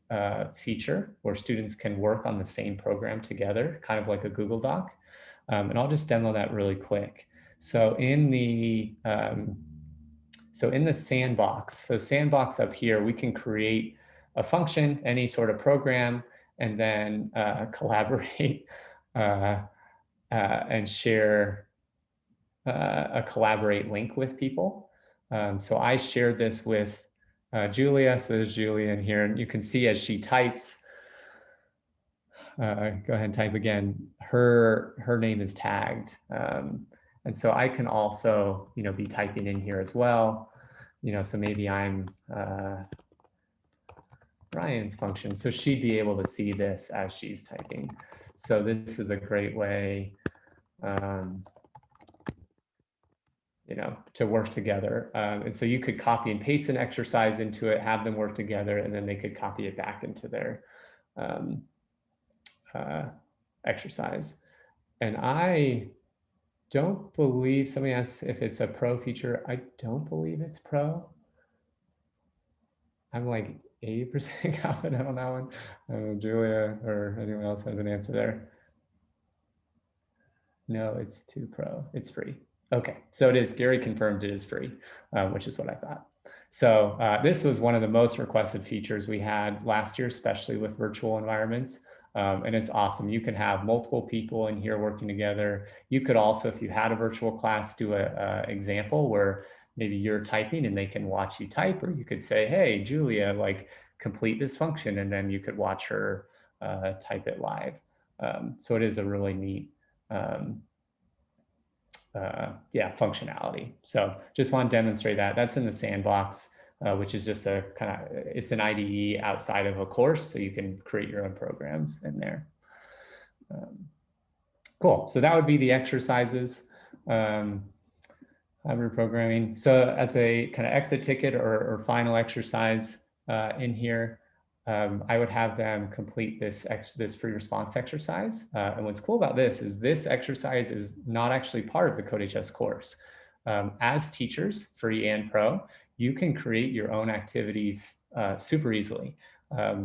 feature where students can work on the same program together, kind of like a Google Doc. And I'll just demo that really quick. So in the sandbox, so sandbox up here, we can create a function, any sort of program, and then collaborate and share a collaborate link with people. So I shared this with Julia, so there's Julia in here, and you can see as she types, go ahead and type again, her name is tagged. And so I can also, be typing in here as well. So maybe I'm Ryan's function. So she'd be able to see this as she's typing. So this is a great way, to work together. And so you could copy and paste an exercise into it, have them work together, and then they could copy it back into their exercise. And I don't believe, somebody asked if it's a pro feature. I don't believe it's pro. I'm like 80% confident on that one. Julia or anyone else has an answer there. No, it's too pro. It's free. Okay, so it is, Gary confirmed it is free, which is what I thought. So this was one of the most requested features we had last year, especially with virtual environments. And it's awesome. You can have multiple people in here working together. You could also, if you had a virtual class, do a example where maybe you're typing and they can watch you type, or you could say, hey, Julia, like complete this function, and then you could watch her type it live. So it is a really neat functionality. So just want to demonstrate that. That's in the sandbox, which is just a kind of, it's an IDE outside of a course, so you can create your own programs in there. Cool, so that would be the exercises. Collaborative programming. So as a kind of exit ticket or final exercise in here, I would have them complete this free response exercise. And what's cool about this exercise is not actually part of the CodeHS course. As teachers, free and pro, you can create your own activities super easily.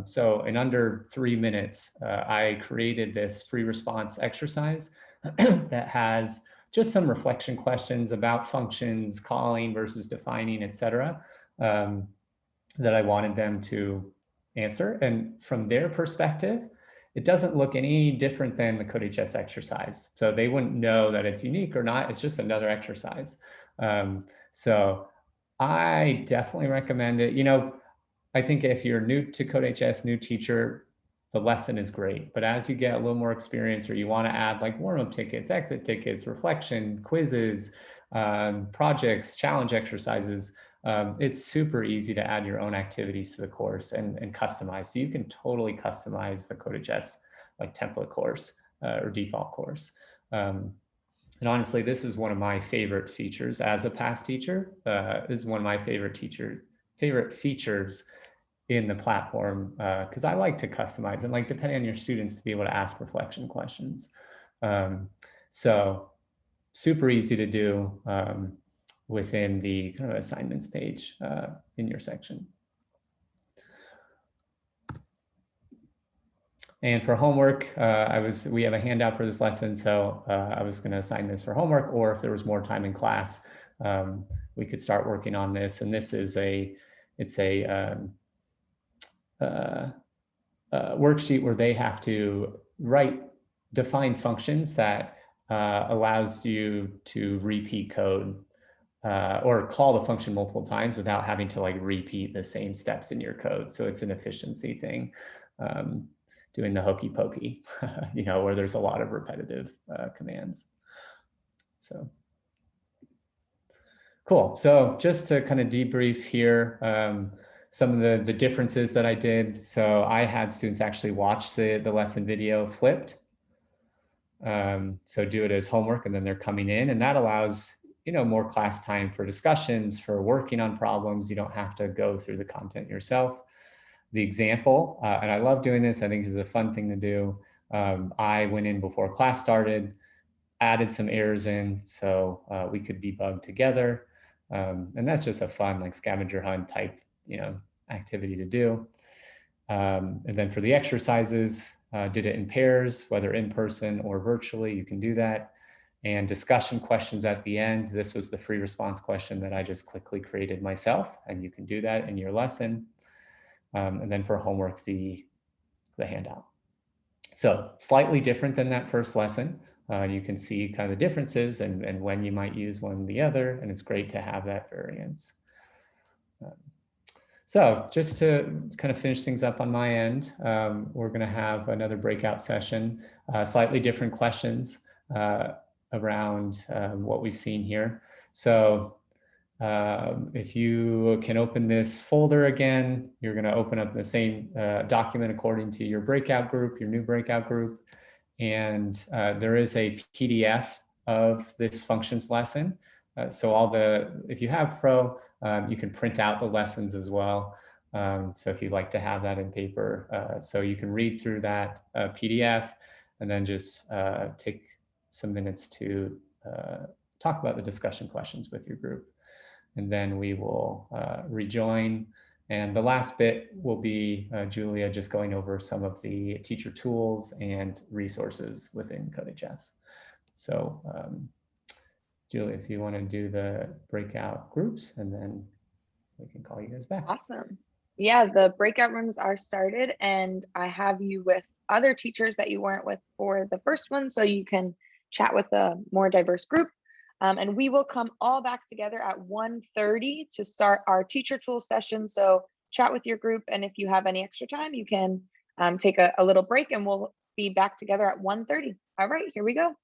So in under 3 minutes, I created this free response exercise that has just some reflection questions about functions, calling versus defining, etc., that I wanted them to answer. And from their perspective, it doesn't look any different than the CodeHS exercise. So they wouldn't know that it's unique or not. It's just another exercise. So I definitely recommend it. You know, I think if you're new to CodeHS, new teacher, the lesson is great. But as you get a little more experience, or you want to add like warm-up tickets, exit tickets, reflection, quizzes, projects, challenge exercises, it's super easy to add your own activities to the course and customize. So you can totally customize the CodeHS like template course or default course. And honestly, this is one of my favorite features as a past teacher. This is one of my favorite features in the platform, because I like to customize and like depending on your students to be able to ask reflection questions. So super easy to do within the kind of assignments page in your section. And for homework, we have a handout for this lesson, so I was going to assign this for homework, or if there was more time in class, we could start working on this. And this is it's a worksheet where they have to define functions that allows you to repeat code or call the function multiple times without having to like repeat the same steps in your code. So it's an efficiency thing, doing the hokey pokey, you know, where there's a lot of repetitive commands. So cool. So just to kind of debrief here, some of the differences that I did. So I had students actually watch the lesson video flipped. So do it as homework and then they're coming in, and that allows, you know, more class time for discussions, for working on problems. You don't have to go through the content yourself. The example, and I love doing this, I think is a fun thing to do. I went in before class started, added some errors in so we could debug together. And that's just a fun like scavenger hunt type, you know, activity to do. And then for the exercises, did it in pairs, whether in person or virtually, you can do that. And discussion questions at the end. This was the free response question that I just quickly created myself, and you can do that in your lesson. And then for homework, the handout. So slightly different than that first lesson. You can see kind of the differences and when you might use one or the other, and it's great to have that variance. So just to kind of finish things up on my end, we're going to have another breakout session, slightly different questions around what we've seen here. So if you can open this folder again, you're going to open up the same document according to your breakout group, your new breakout group. And there is a PDF of this functions lesson. So if you have Pro, you can print out the lessons as well. So if you'd like to have that in paper, so you can read through that PDF and then just take some minutes to talk about the discussion questions with your group. And then we will rejoin. And the last bit will be Julia just going over some of the teacher tools and resources within CodeHS. So Julie, if you want to do the breakout groups, and then we can call you guys back. Awesome. Yeah, the breakout rooms are started, and I have you with other teachers that you weren't with for the first one, so you can chat with a more diverse group. And we will come all back together at 1:30 to start our teacher tool session. So chat with your group, and if you have any extra time, you can take a little break, and we'll be back together at 1:30. All right, here we go.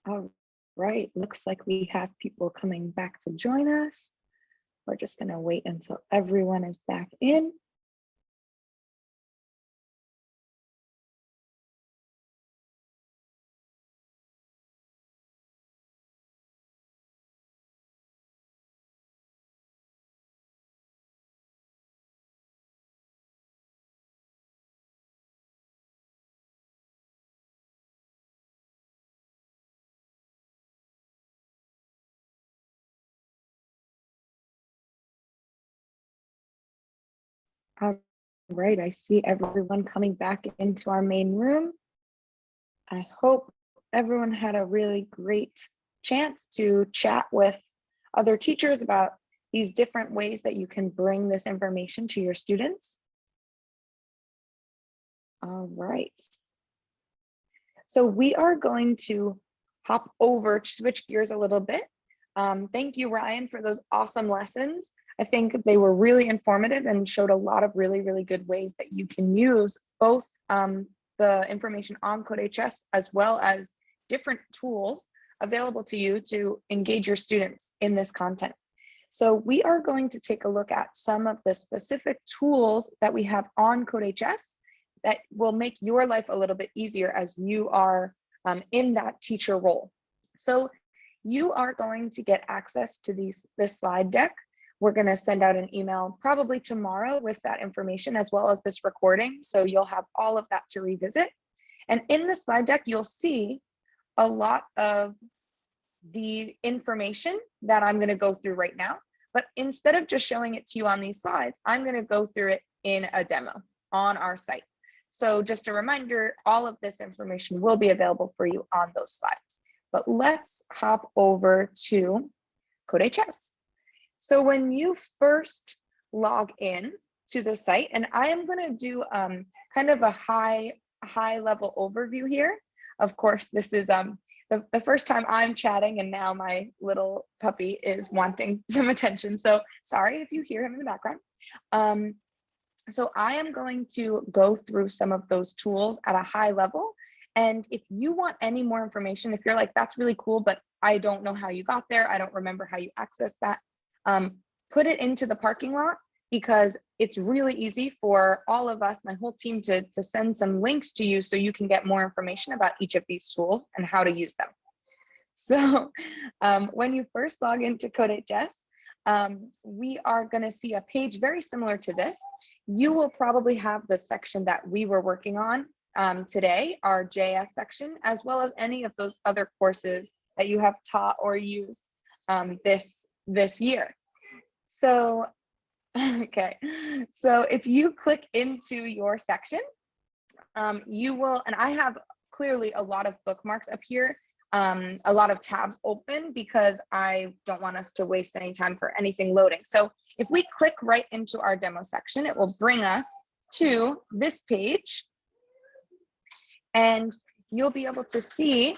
All right, looks like we have people coming back to join us. We're just gonna wait until everyone is back in. All right, I see everyone coming back into our main room. I hope everyone had a really great chance to chat with other teachers about these different ways that you can bring this information to your students. All right. So we are going to hop over, switch gears a little bit. Thank you, Ryan, for those awesome lessons. I think they were really informative and showed a lot of really, really good ways that you can use both the information on CodeHS as well as different tools available to you to engage your students in this content. So we are going to take a look at some of the specific tools that we have on CodeHS that will make your life a little bit easier as you are in that teacher role. So you are going to get access to this slide deck. We're going to send out an email probably tomorrow with that information as well as this recording. So you'll have all of that to revisit. And in the slide deck, you'll see a lot of the information that I'm going to go through right now. But instead of just showing it to you on these slides, I'm going to go through it in a demo on our site. So just a reminder, all of this information will be available for you on those slides. But let's hop over to CodeHS. So when you first log in to the site, and I am going to do kind of a high level overview here. Of course, this is the first time I'm chatting, and now my little puppy is wanting some attention. So sorry if you hear him in the background. So I am going to go through some of those tools at a high level. And if you want any more information, if you're like, that's really cool, but I don't know how you got there, I don't remember how you access that, put it into the parking lot, because it's really easy for all of us, my whole team, to send some links to you so you can get more information about each of these tools and how to use them. So when you first log into CodeHS, we are going to see a page very similar to this. You will probably have the section that we were working on today, our JS section, as well as any of those other courses that you have taught or used this year. So, okay, so if you click into your section, you will, and I have clearly a lot of bookmarks up here, a lot of tabs open because I don't want us to waste any time for anything loading. So if we click right into our demo section, it will bring us to this page, and you'll be able to see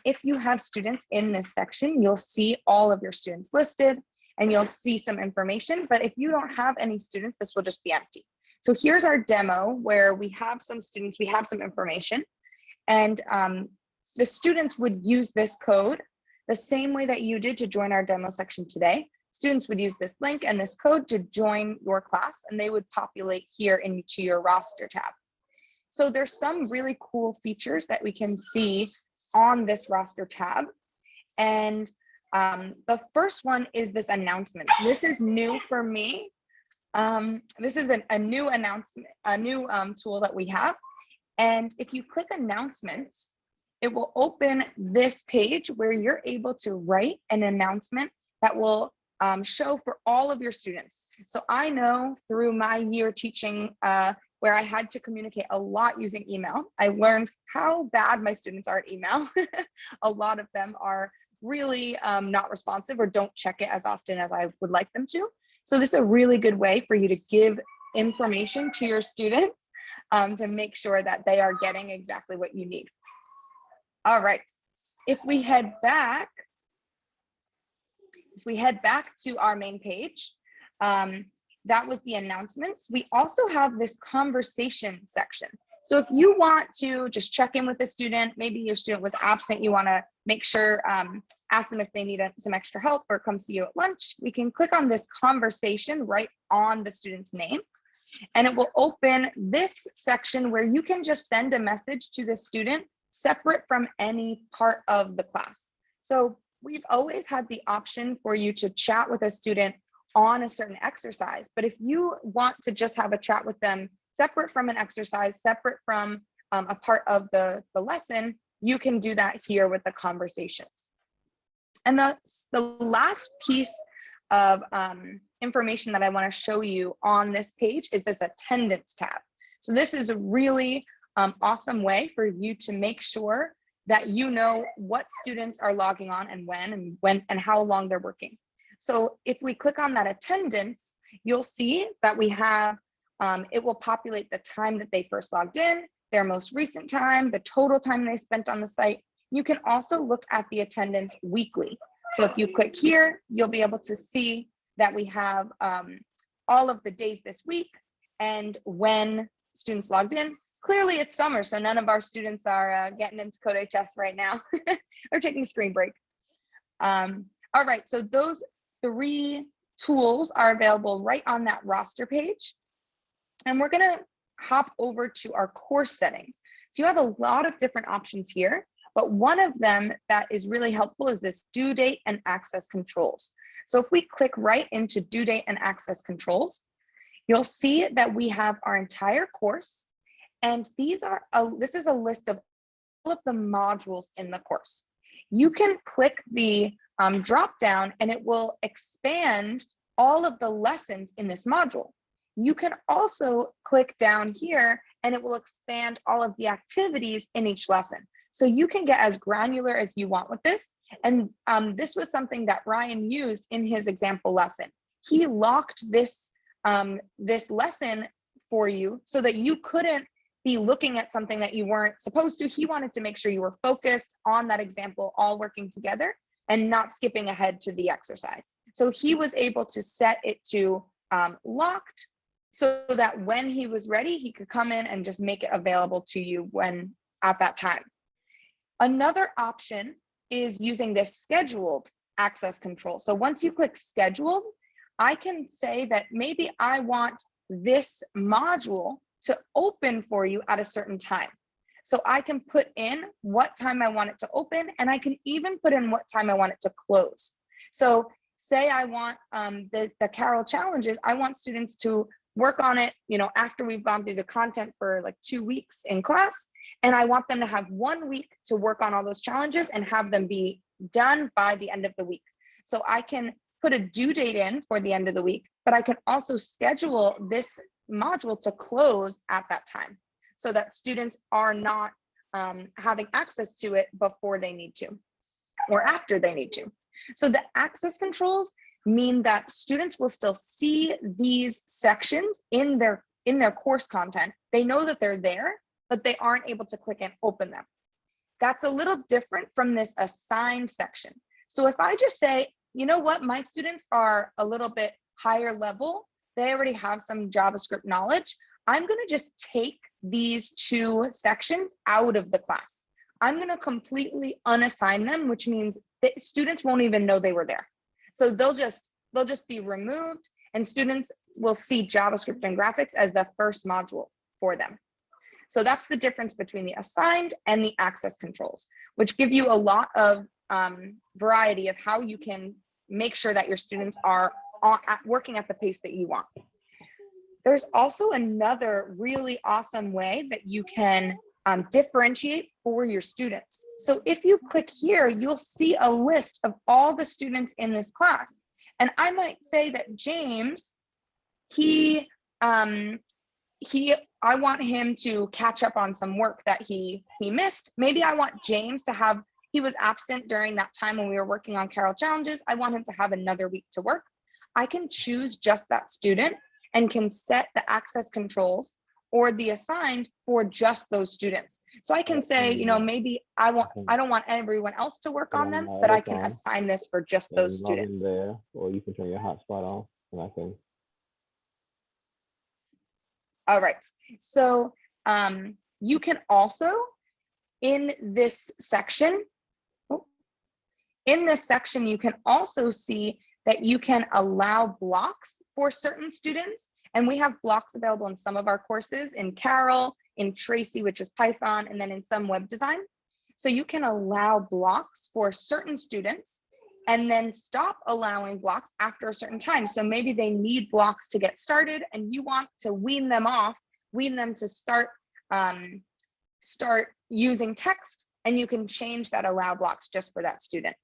if you have students in this section, you'll see all of your students listed and you'll see some information. But if you don't have any students, this will just be empty. So here's our demo where we have some students, we have some information, and the students would use this code the same way that you did to join our demo section today. Students would use this link and this code to join your class, and they would populate here into your roster tab. So there's some really cool features that we can see on this roster tab. And the first one is this announcement. This is new for me. This is a new announcement, a new tool that we have. And if you click announcements, it will open this page where you're able to write an announcement that will show for all of your students. So I know through my year teaching where I had to communicate a lot using email, I learned how bad my students are at email. A lot of them are really not responsive or don't check it as often as I would like them to. So this is a really good way for you to give information to your students to make sure that they are getting exactly what you need. All right, if we head back to our main page, that was the announcements. We also have this conversation section. So if you want to just check in with a student, maybe your student was absent, you want to make sure, ask them if they need some extra help or come see you at lunch, we can click on this conversation right on the student's name, and it will open this section where you can just send a message to the student separate from any part of the class. So we've always had the option for you to chat with a student on a certain exercise, but if you want to just have a chat with them separate from an exercise, separate from a part of the lesson, you can do that here with the conversations. And the last piece of information that I want to show you on this page is this attendance tab. So this is a really awesome way for you to make sure that you know what students are logging on and when and how long they're working. So if we click on that attendance, you'll see that we have it will populate the time that they first logged in, their most recent time, the total time they spent on the site. You can also look at the attendance weekly. So if you click here, you'll be able to see that we have all of the days this week and when students logged in. Clearly it's summer, so none of our students are getting into CodeHS right now. They're taking a screen break. All right, so those 3 tools are available right on that roster page. And we're gonna hop over to our course settings. So you have a lot of different options here, but one of them that is really helpful is this due date and access controls. So if we click right into due date and access controls, you'll see that we have our entire course, and this is a list of all of the modules in the course. You can click the drop down and it will expand all of the lessons in this module. You can also click down here and it will expand all of the activities in each lesson. So you can get as granular as you want with this. And this was something that Ryan used in his example lesson. He locked this, this lesson for you so that you couldn't be looking at something that you weren't supposed to. He wanted to make sure you were focused on that example, all working together and not skipping ahead to the exercise. So he was able to set it to locked, so that when he was ready, he could come in and just make it available to you when at that time. Another option is using this scheduled access control. So once you click scheduled, I can say that maybe I want this module to open for you at a certain time. So I can put in what time I want it to open, and I can even put in what time I want it to close. So say I want the Carol challenges, I want students to work on it, after we've gone through the content for like 2 weeks in class, and I want them to have 1 week to work on all those challenges and have them be done by the end of the week. So I can put a due date in for the end of the week, but I can also schedule this module to close at that time so that students are not having access to it before they need to or after they need to. So the access controls mean that students will still see these sections in their course content. They know that they're there, but they aren't able to click and open them. That's a little different from this assigned section. So if I just say, you know what, my students are a little bit higher level, they already have some JavaScript knowledge, I'm gonna just take these 2 sections out of the class. I'm gonna completely unassign them, which means that students won't even know they were there. So they'll just be removed, and students will see JavaScript and graphics as the first module for them. So that's the difference between the assigned and the access controls, which give you a lot of variety of how you can make sure that your students are working at the pace that you want. There's also another really awesome way that you can differentiate for your students. So if you click here, you'll see a list of all the students in this class. And I might say that James, I want him to catch up on some work that he missed. Maybe I want James to have, he was absent during that time when we were working on Carol challenges. I want him to have another week to work. I can choose just that student and can set the access controls or the assigned for just those students. So I can say, maybe I don't want everyone else to work on them, but I can assign this for just those students. There, or you can turn your hotspot on, and I can. All right. So You can also, in this section, you can also see that you can allow blocks for certain students. And we have blocks available in some of our courses, in Carol, in Tracy, which is Python, and then in some web design. So you can allow blocks for certain students and then stop allowing blocks after a certain time. So maybe they need blocks to get started and you want to wean them off, wean them to start using text, and you can change that allow blocks just for that student.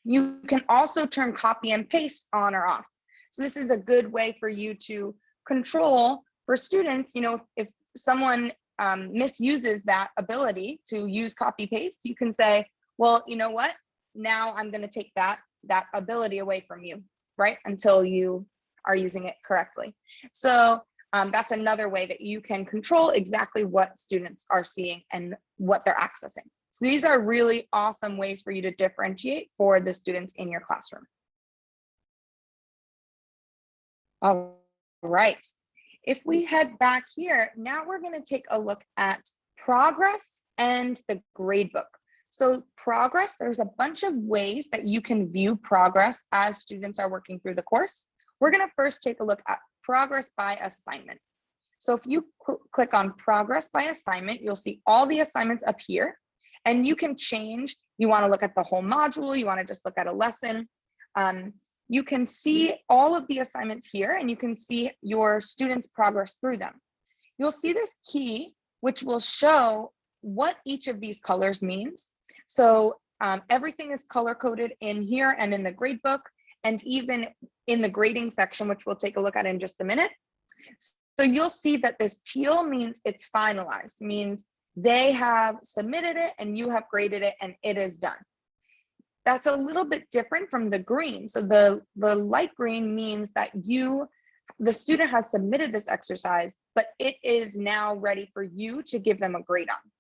You can also turn copy and paste on or off. So this is a good way for you to control for students, you know, if someone misuses that ability to use copy paste, you can say, well, you know what, now I'm going to take that ability away from you, right, until you are using it correctly. So that's another way that you can control exactly what students are seeing and what they're accessing. So these are really awesome ways for you to differentiate for the students in your classroom. All right. If we head back here, now we're going to take a look at progress and the gradebook. So progress, there's a bunch of ways that you can view progress as students are working through the course. We're going to first take a look at progress by assignment. So if you click on progress by assignment, you'll see all the assignments up here, and you can change. You want to look at the whole module, you want to just look at a lesson. You can see all of the assignments here, and you can see your students' progress through them. You'll see this key, which will show what each of these colors means. So everything is color coded in here and in the gradebook, and even in the grading section, which we'll take a look at in just a minute. So you'll see that this teal means it's finalized, means they have submitted it and you have graded it and it is done. That's a little bit different from the green. So the light green means that the student has submitted this exercise, but it is now ready for you to give them a grade on.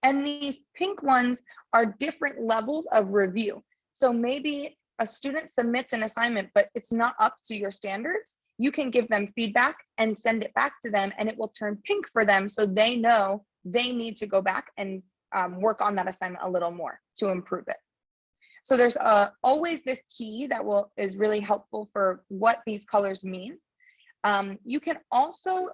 And these pink ones are different levels of review. So maybe a student submits an assignment, but it's not up to your standards. You can give them feedback and send it back to them, and it will turn pink for them so they know they need to go back and work on that assignment a little more to improve it. So there's always this key that is really helpful for what these colors mean. You can also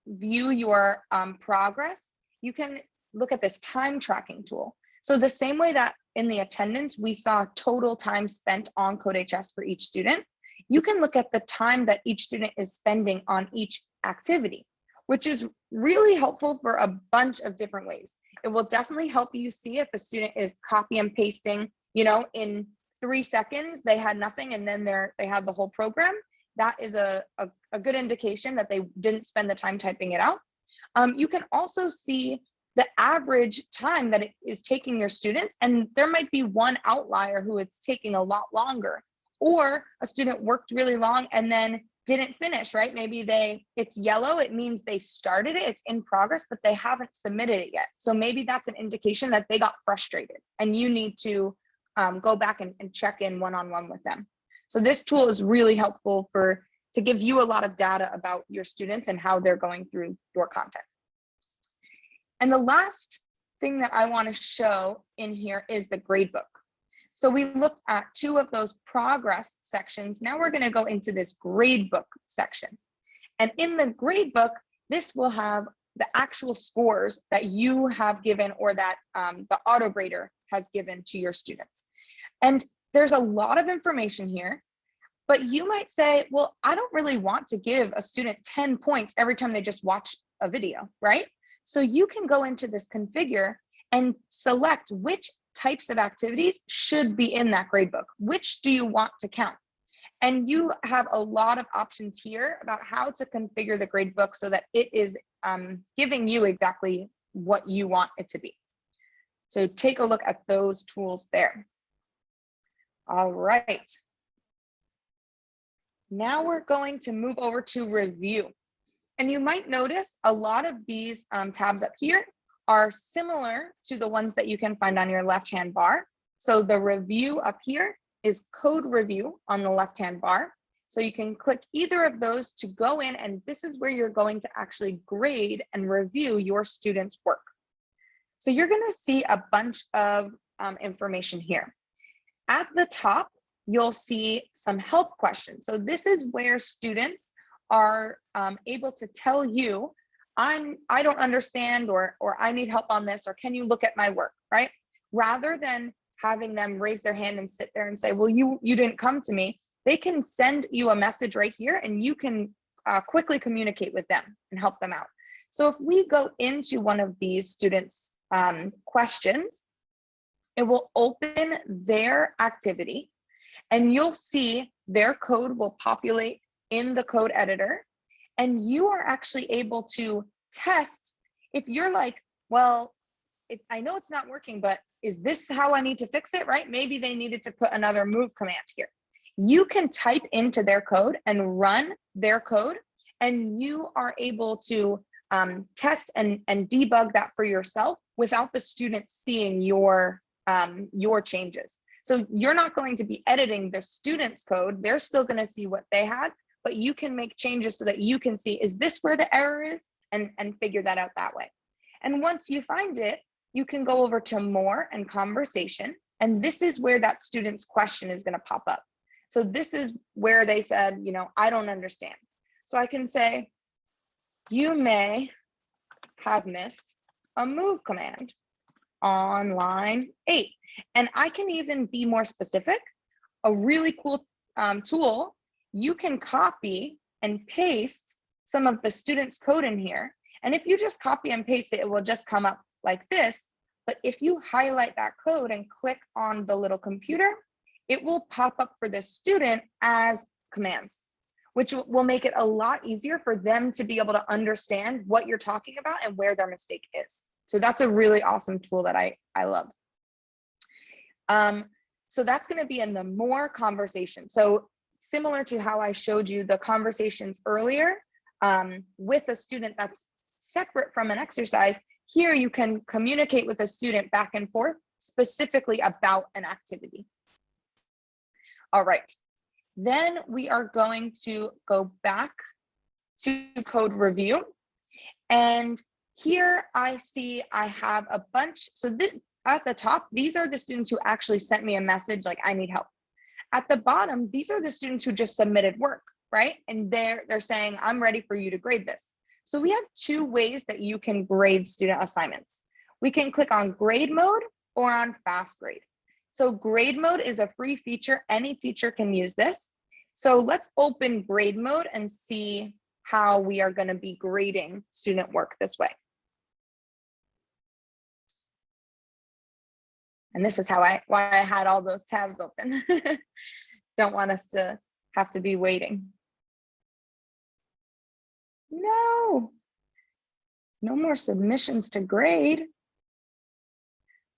view your progress. You can look at this time tracking tool. So the same way that in the attendance, we saw total time spent on CodeHS for each student, you can look at the time that each student is spending on each activity, which is really helpful for a bunch of different ways. It will definitely help you see if a student is copy and pasting, you know, in 3 seconds, they had nothing and then they had the whole program. That is a good indication that they didn't spend the time typing it out. You can also see the average time that it is taking your students, and there might be one outlier who it's taking a lot longer, or a student worked really long and then didn't finish, right? Maybe it's yellow, it means they started it, it's in progress, but they haven't submitted it yet. So maybe that's an indication that they got frustrated and you need to go back and check in one-on-one with them. So this tool is really helpful to give you a lot of data about your students and how they're going through your content. And the last thing that I want to show in here is the gradebook. So we looked at 2 of those progress sections. Now we're going to go into this gradebook section. And in the gradebook, this will have the actual scores that you have given or that the auto grader has given to your students. And there's a lot of information here, but you might say, well, I don't really want to give a student 10 points every time they just watch a video, right? So you can go into this configure and select which types of activities should be in that gradebook. Which do you want to count? And you have a lot of options here about how to configure the gradebook so that it is giving you exactly what you want it to be. So take a look at those tools there. All right. Now we're going to move over to review. And you might notice a lot of these tabs up here are similar to the ones that you can find on your left-hand bar. So the review up here is code review on the left-hand bar. So you can click either of those to go in, and this is where you're going to actually grade and review your students' work. So you're going to see a bunch of information here. At the top, you'll see some help questions. So this is where students are able to tell you, I don't understand, or I need help on this, or can you look at my work, right? Rather than having them raise their hand and sit there and say, well, you didn't come to me, they can send you a message right here and you can quickly communicate with them and help them out. So if we go into one of these students' questions, it will open their activity and you'll see their code will populate in the code editor. And you are actually able to test if you're like, well, I know it's not working, but is this how I need to fix it, right? Maybe they needed to put another move command here. You can type into their code and run their code, and you are able to test and debug that for yourself without the student seeing your changes. So you're not going to be editing the student's code. They're still going to see what they had, but you can make changes so that you can see, is this where the error is? And figure that out that way. And once you find it, you can go over to more and conversation. And this is where that student's question is going to pop up. So this is where they said, you know, I don't understand. So I can say, you may have missed a move command on line 8. And I can even be more specific. A really cool tool, you can copy and paste some of the student's code in here. And if you just copy and paste it, it will just come up like this. But if you highlight that code and click on the little computer, it will pop up for the student as commands, which will make it a lot easier for them to be able to understand what you're talking about and where their mistake is. So that's a really awesome tool that I love. So that's going to be in the more conversation. So similar to how I showed you the conversations earlier with a student that's separate from an exercise, here you can communicate with a student back and forth specifically about an activity. All right, then we are going to go back to code review. And here I see I have a bunch. So this, at the top, these are the students who actually sent me a message like, I need help. At the bottom, these are the students who just submitted work, right? And they're saying, I'm ready for you to grade this. So we have two ways that you can grade student assignments. We can click on grade mode or on fast grade. So grade mode is a free feature. Any teacher can use this. So let's open grade mode and see how we are going to be grading student work this way. And this is why I had all those tabs open. Don't want us to have to be waiting. No more submissions to grade.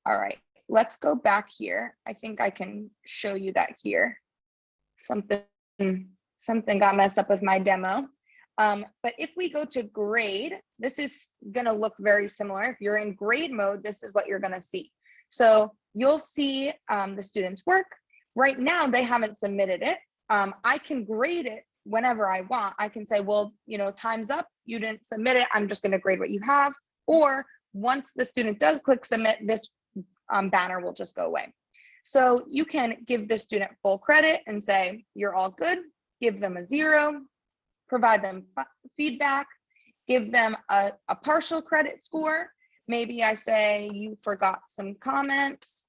All right, let's go back here. I think I can show you that here. Something got messed up with my demo. But if we go to grade, this is gonna look very similar. If you're in grade mode, this is what you're gonna see. So you'll see the student's work. Right now, they haven't submitted it. I can grade it whenever I want. I can say, well, you know, time's up, you didn't submit it, I'm just gonna grade what you have. Or once the student does click submit, this banner will just go away. So you can give the student full credit and say, you're all good, give them a 0, provide them feedback, give them a partial credit score. Maybe I say you forgot some comments,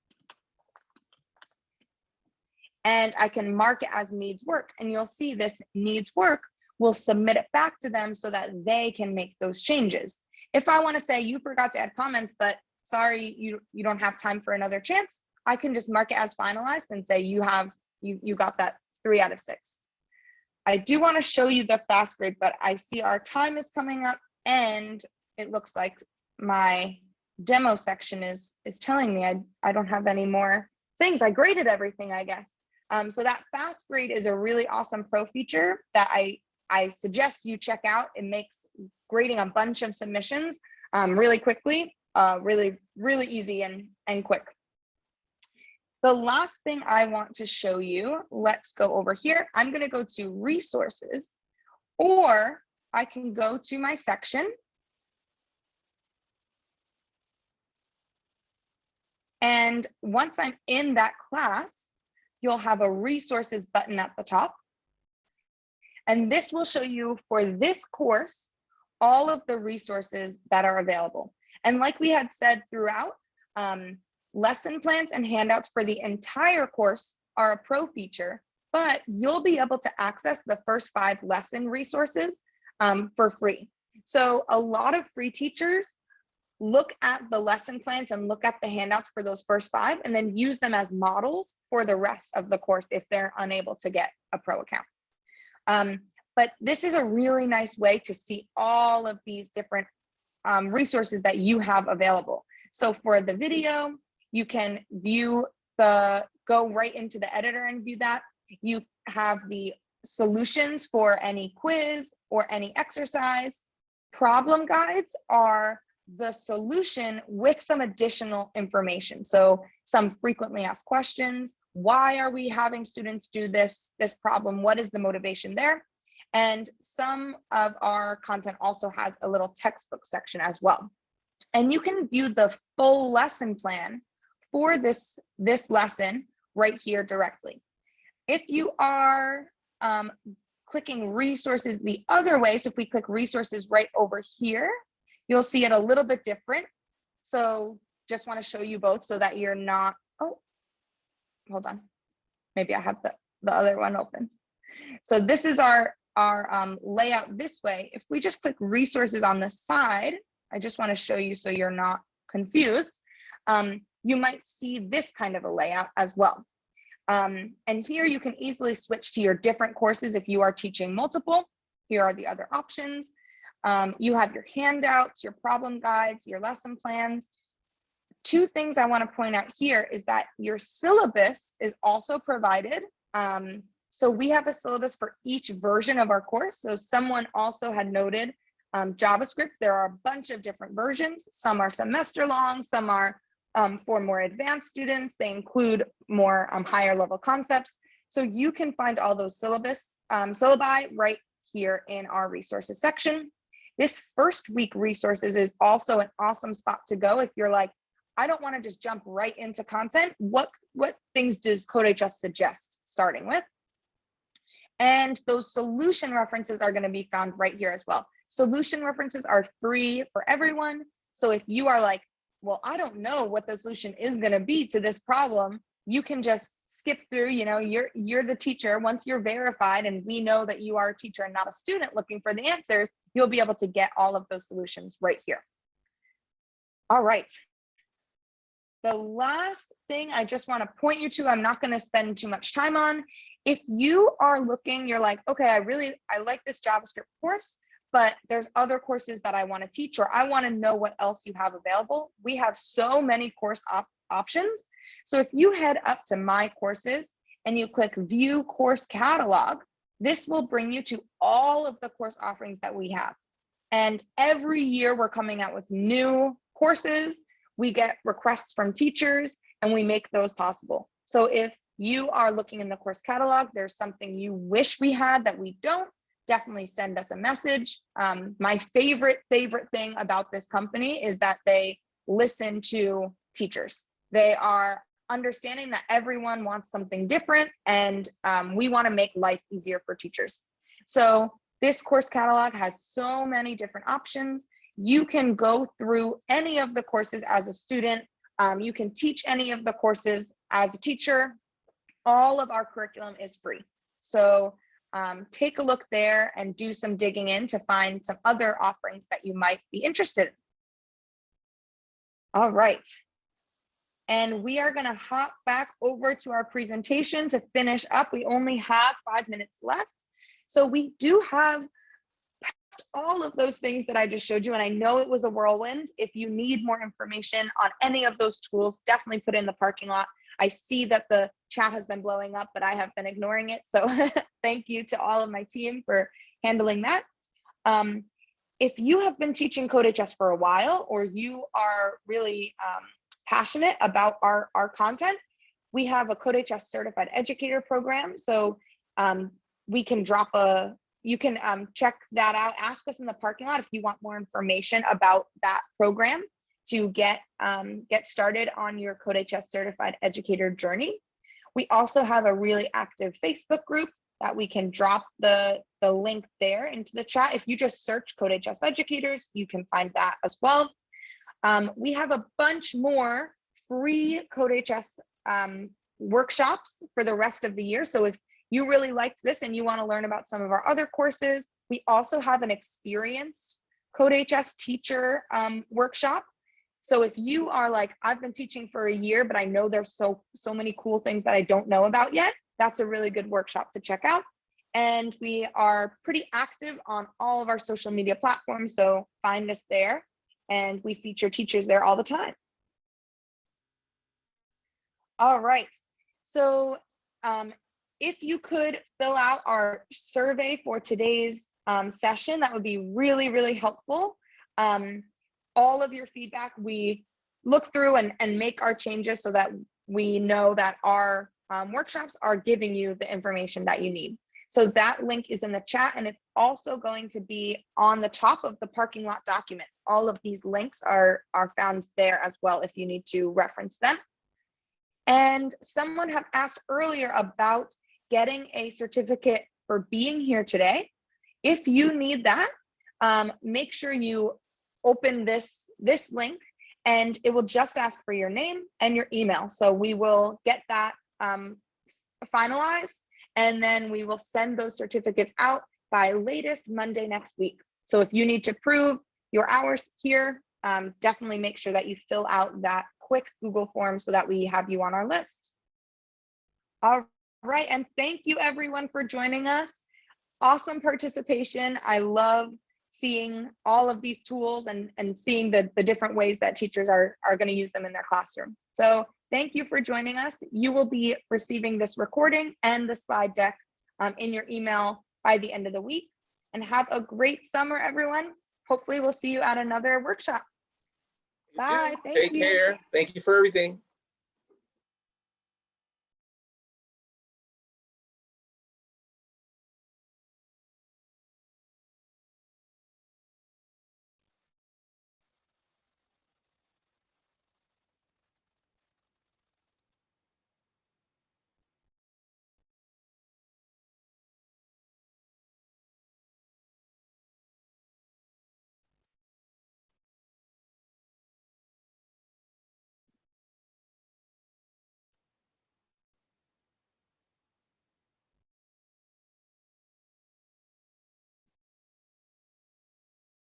and I can mark it as needs work. And you'll see this needs work, we'll submit it back to them so that they can make those changes. If I want to say you forgot to add comments, but sorry, you don't have time for another chance, I can just mark it as finalized and say you got that 3 out of 6. I do want to show you the fast grade, but I see our time is coming up and it looks like my demo section is telling me I don't have any more things. I graded everything, I guess. So that fast grade is a really awesome pro feature that I suggest you check out. It makes grading a bunch of submissions really quickly, really easy and quick. The last thing I want to show you, let's go over here. I'm going to go to resources, or I can go to my section. And once I'm in that class, you'll have a resources button at the top. And this will show you for this course, all of the resources that are available. And like we had said throughout, lesson plans and handouts for the entire course are a pro feature, but you'll be able to access the first 5 lesson resources for free. So a lot of free teachers look at the lesson plans and look at the handouts for those first 5 and then use them as models for the rest of the course if they're unable to get a pro account. But this is a really nice way to see all of these different resources that you have available. So for the video, you can view go right into the editor and view that. You have the solutions for any quiz or any exercise. Problem guides are the solution with some additional information. So some frequently asked questions. Why are we having students do this problem? What is the motivation there? And some of our content also has a little textbook section as well. And you can view the full lesson plan for this lesson right here directly. If you are clicking resources the other way, so if we click resources right over here, you'll see it a little bit different. So just want to show you both so that you're not, oh, hold on. Maybe I have the other one open. So this is our layout this way. If we just click resources on the side, I just want to show you so you're not confused. You might see this kind of a layout as well. And here you can easily switch to your different courses if you are teaching multiple. Here are the other options. You have your handouts, your problem guides, your lesson plans. 2 things I want to point out here is that your syllabus is also provided. So we have a syllabus for each version of our course. So someone also had noted JavaScript. There are a bunch of different versions. Some are semester long, some are for more advanced students. They include more higher level concepts. So you can find all those syllabi right here in our resources section. This first week resources is also an awesome spot to go if you're like, I don't want to just jump right into content. What things does CodeHS suggest starting with? And those solution references are going to be found right here as well. Solution references are free for everyone. So if you are like, well, I don't know what the solution is going to be to this problem, you can just skip through, you're the teacher. Once you're verified and we know that you are a teacher and not a student looking for the answers, you'll be able to get all of those solutions right here. All right. The last thing I just want to point you to, I'm not going to spend too much time on. If you are looking, you're like, okay, I like this JavaScript course, but there's other courses that I want to teach, or I want to know what else you have available. We have so many course options. So if you head up to My Courses and you click View Course Catalog, this will bring you to all of the course offerings that we have. And every year we're coming out with new courses. We get requests from teachers and we make those possible. So if you are looking in the course catalog, there's something you wish we had that we don't, definitely send us a message. My favorite thing about this company is that they listen to teachers. They are understanding that everyone wants something different, and we want to make life easier for teachers. So this course catalog has so many different options. You can go through any of the courses as a student. You can teach any of the courses as a teacher. All of our curriculum is free. So take a look there and do some digging in to find some other offerings that you might be interested in. All right. And we are going to hop back over to our presentation to finish up. We only have 5 minutes left. So we do have all of those things that I just showed you, and I know it was a whirlwind. If you need more information on any of those tools, definitely put it in the parking lot. I see that the chat has been blowing up, but I have been ignoring it. So thank you to all of my team for handling that. If you have been teaching CodeHS for a while, or you are really passionate about our content, we have a CodeHS certified educator program. So we can you can check that out. Ask us in the parking lot if you want more information about that program. to get started on your CodeHS certified educator journey. We also have a really active Facebook group that we can drop the link there into the chat. If you just search CodeHS educators, you can find that as well. We have a bunch more free CodeHS workshops for the rest of the year. So if you really liked this and you want to learn about some of our other courses, we also have an experienced CodeHS teacher workshop. So if you are like, I've been teaching for a year, but I know there's so many cool things that I don't know about yet, that's a really good workshop to check out. And we are pretty active on all of our social media platforms, so find us there. And we feature teachers there all the time. All right, so if you could fill out our survey for today's session, that would be really, really helpful. All of your feedback, we look through and make our changes so that we know that our workshops are giving you the information that you need. So that link is in the chat, and it's also going to be on the top of the parking lot document. All of these links are found there as well if you need to reference them. And someone had asked earlier about getting a certificate for being here today. If you need that, make sure you open this link, and it will just ask for your name and your email. So we will get that finalized, and then we will send those certificates out by latest Monday next week. So if you need to prove your hours here, definitely make sure that you fill out that quick Google form so that we have you on our list. All right, and thank you everyone for joining us. Awesome participation. I love seeing all of these tools and seeing the different ways that teachers are going to use them in their classroom. So thank you for joining us. You will be receiving this recording and the slide deck in your email by the end of the week. And have a great summer, everyone. Hopefully we'll see you at another workshop. Bye. Thank you. Take care. Thank you for everything.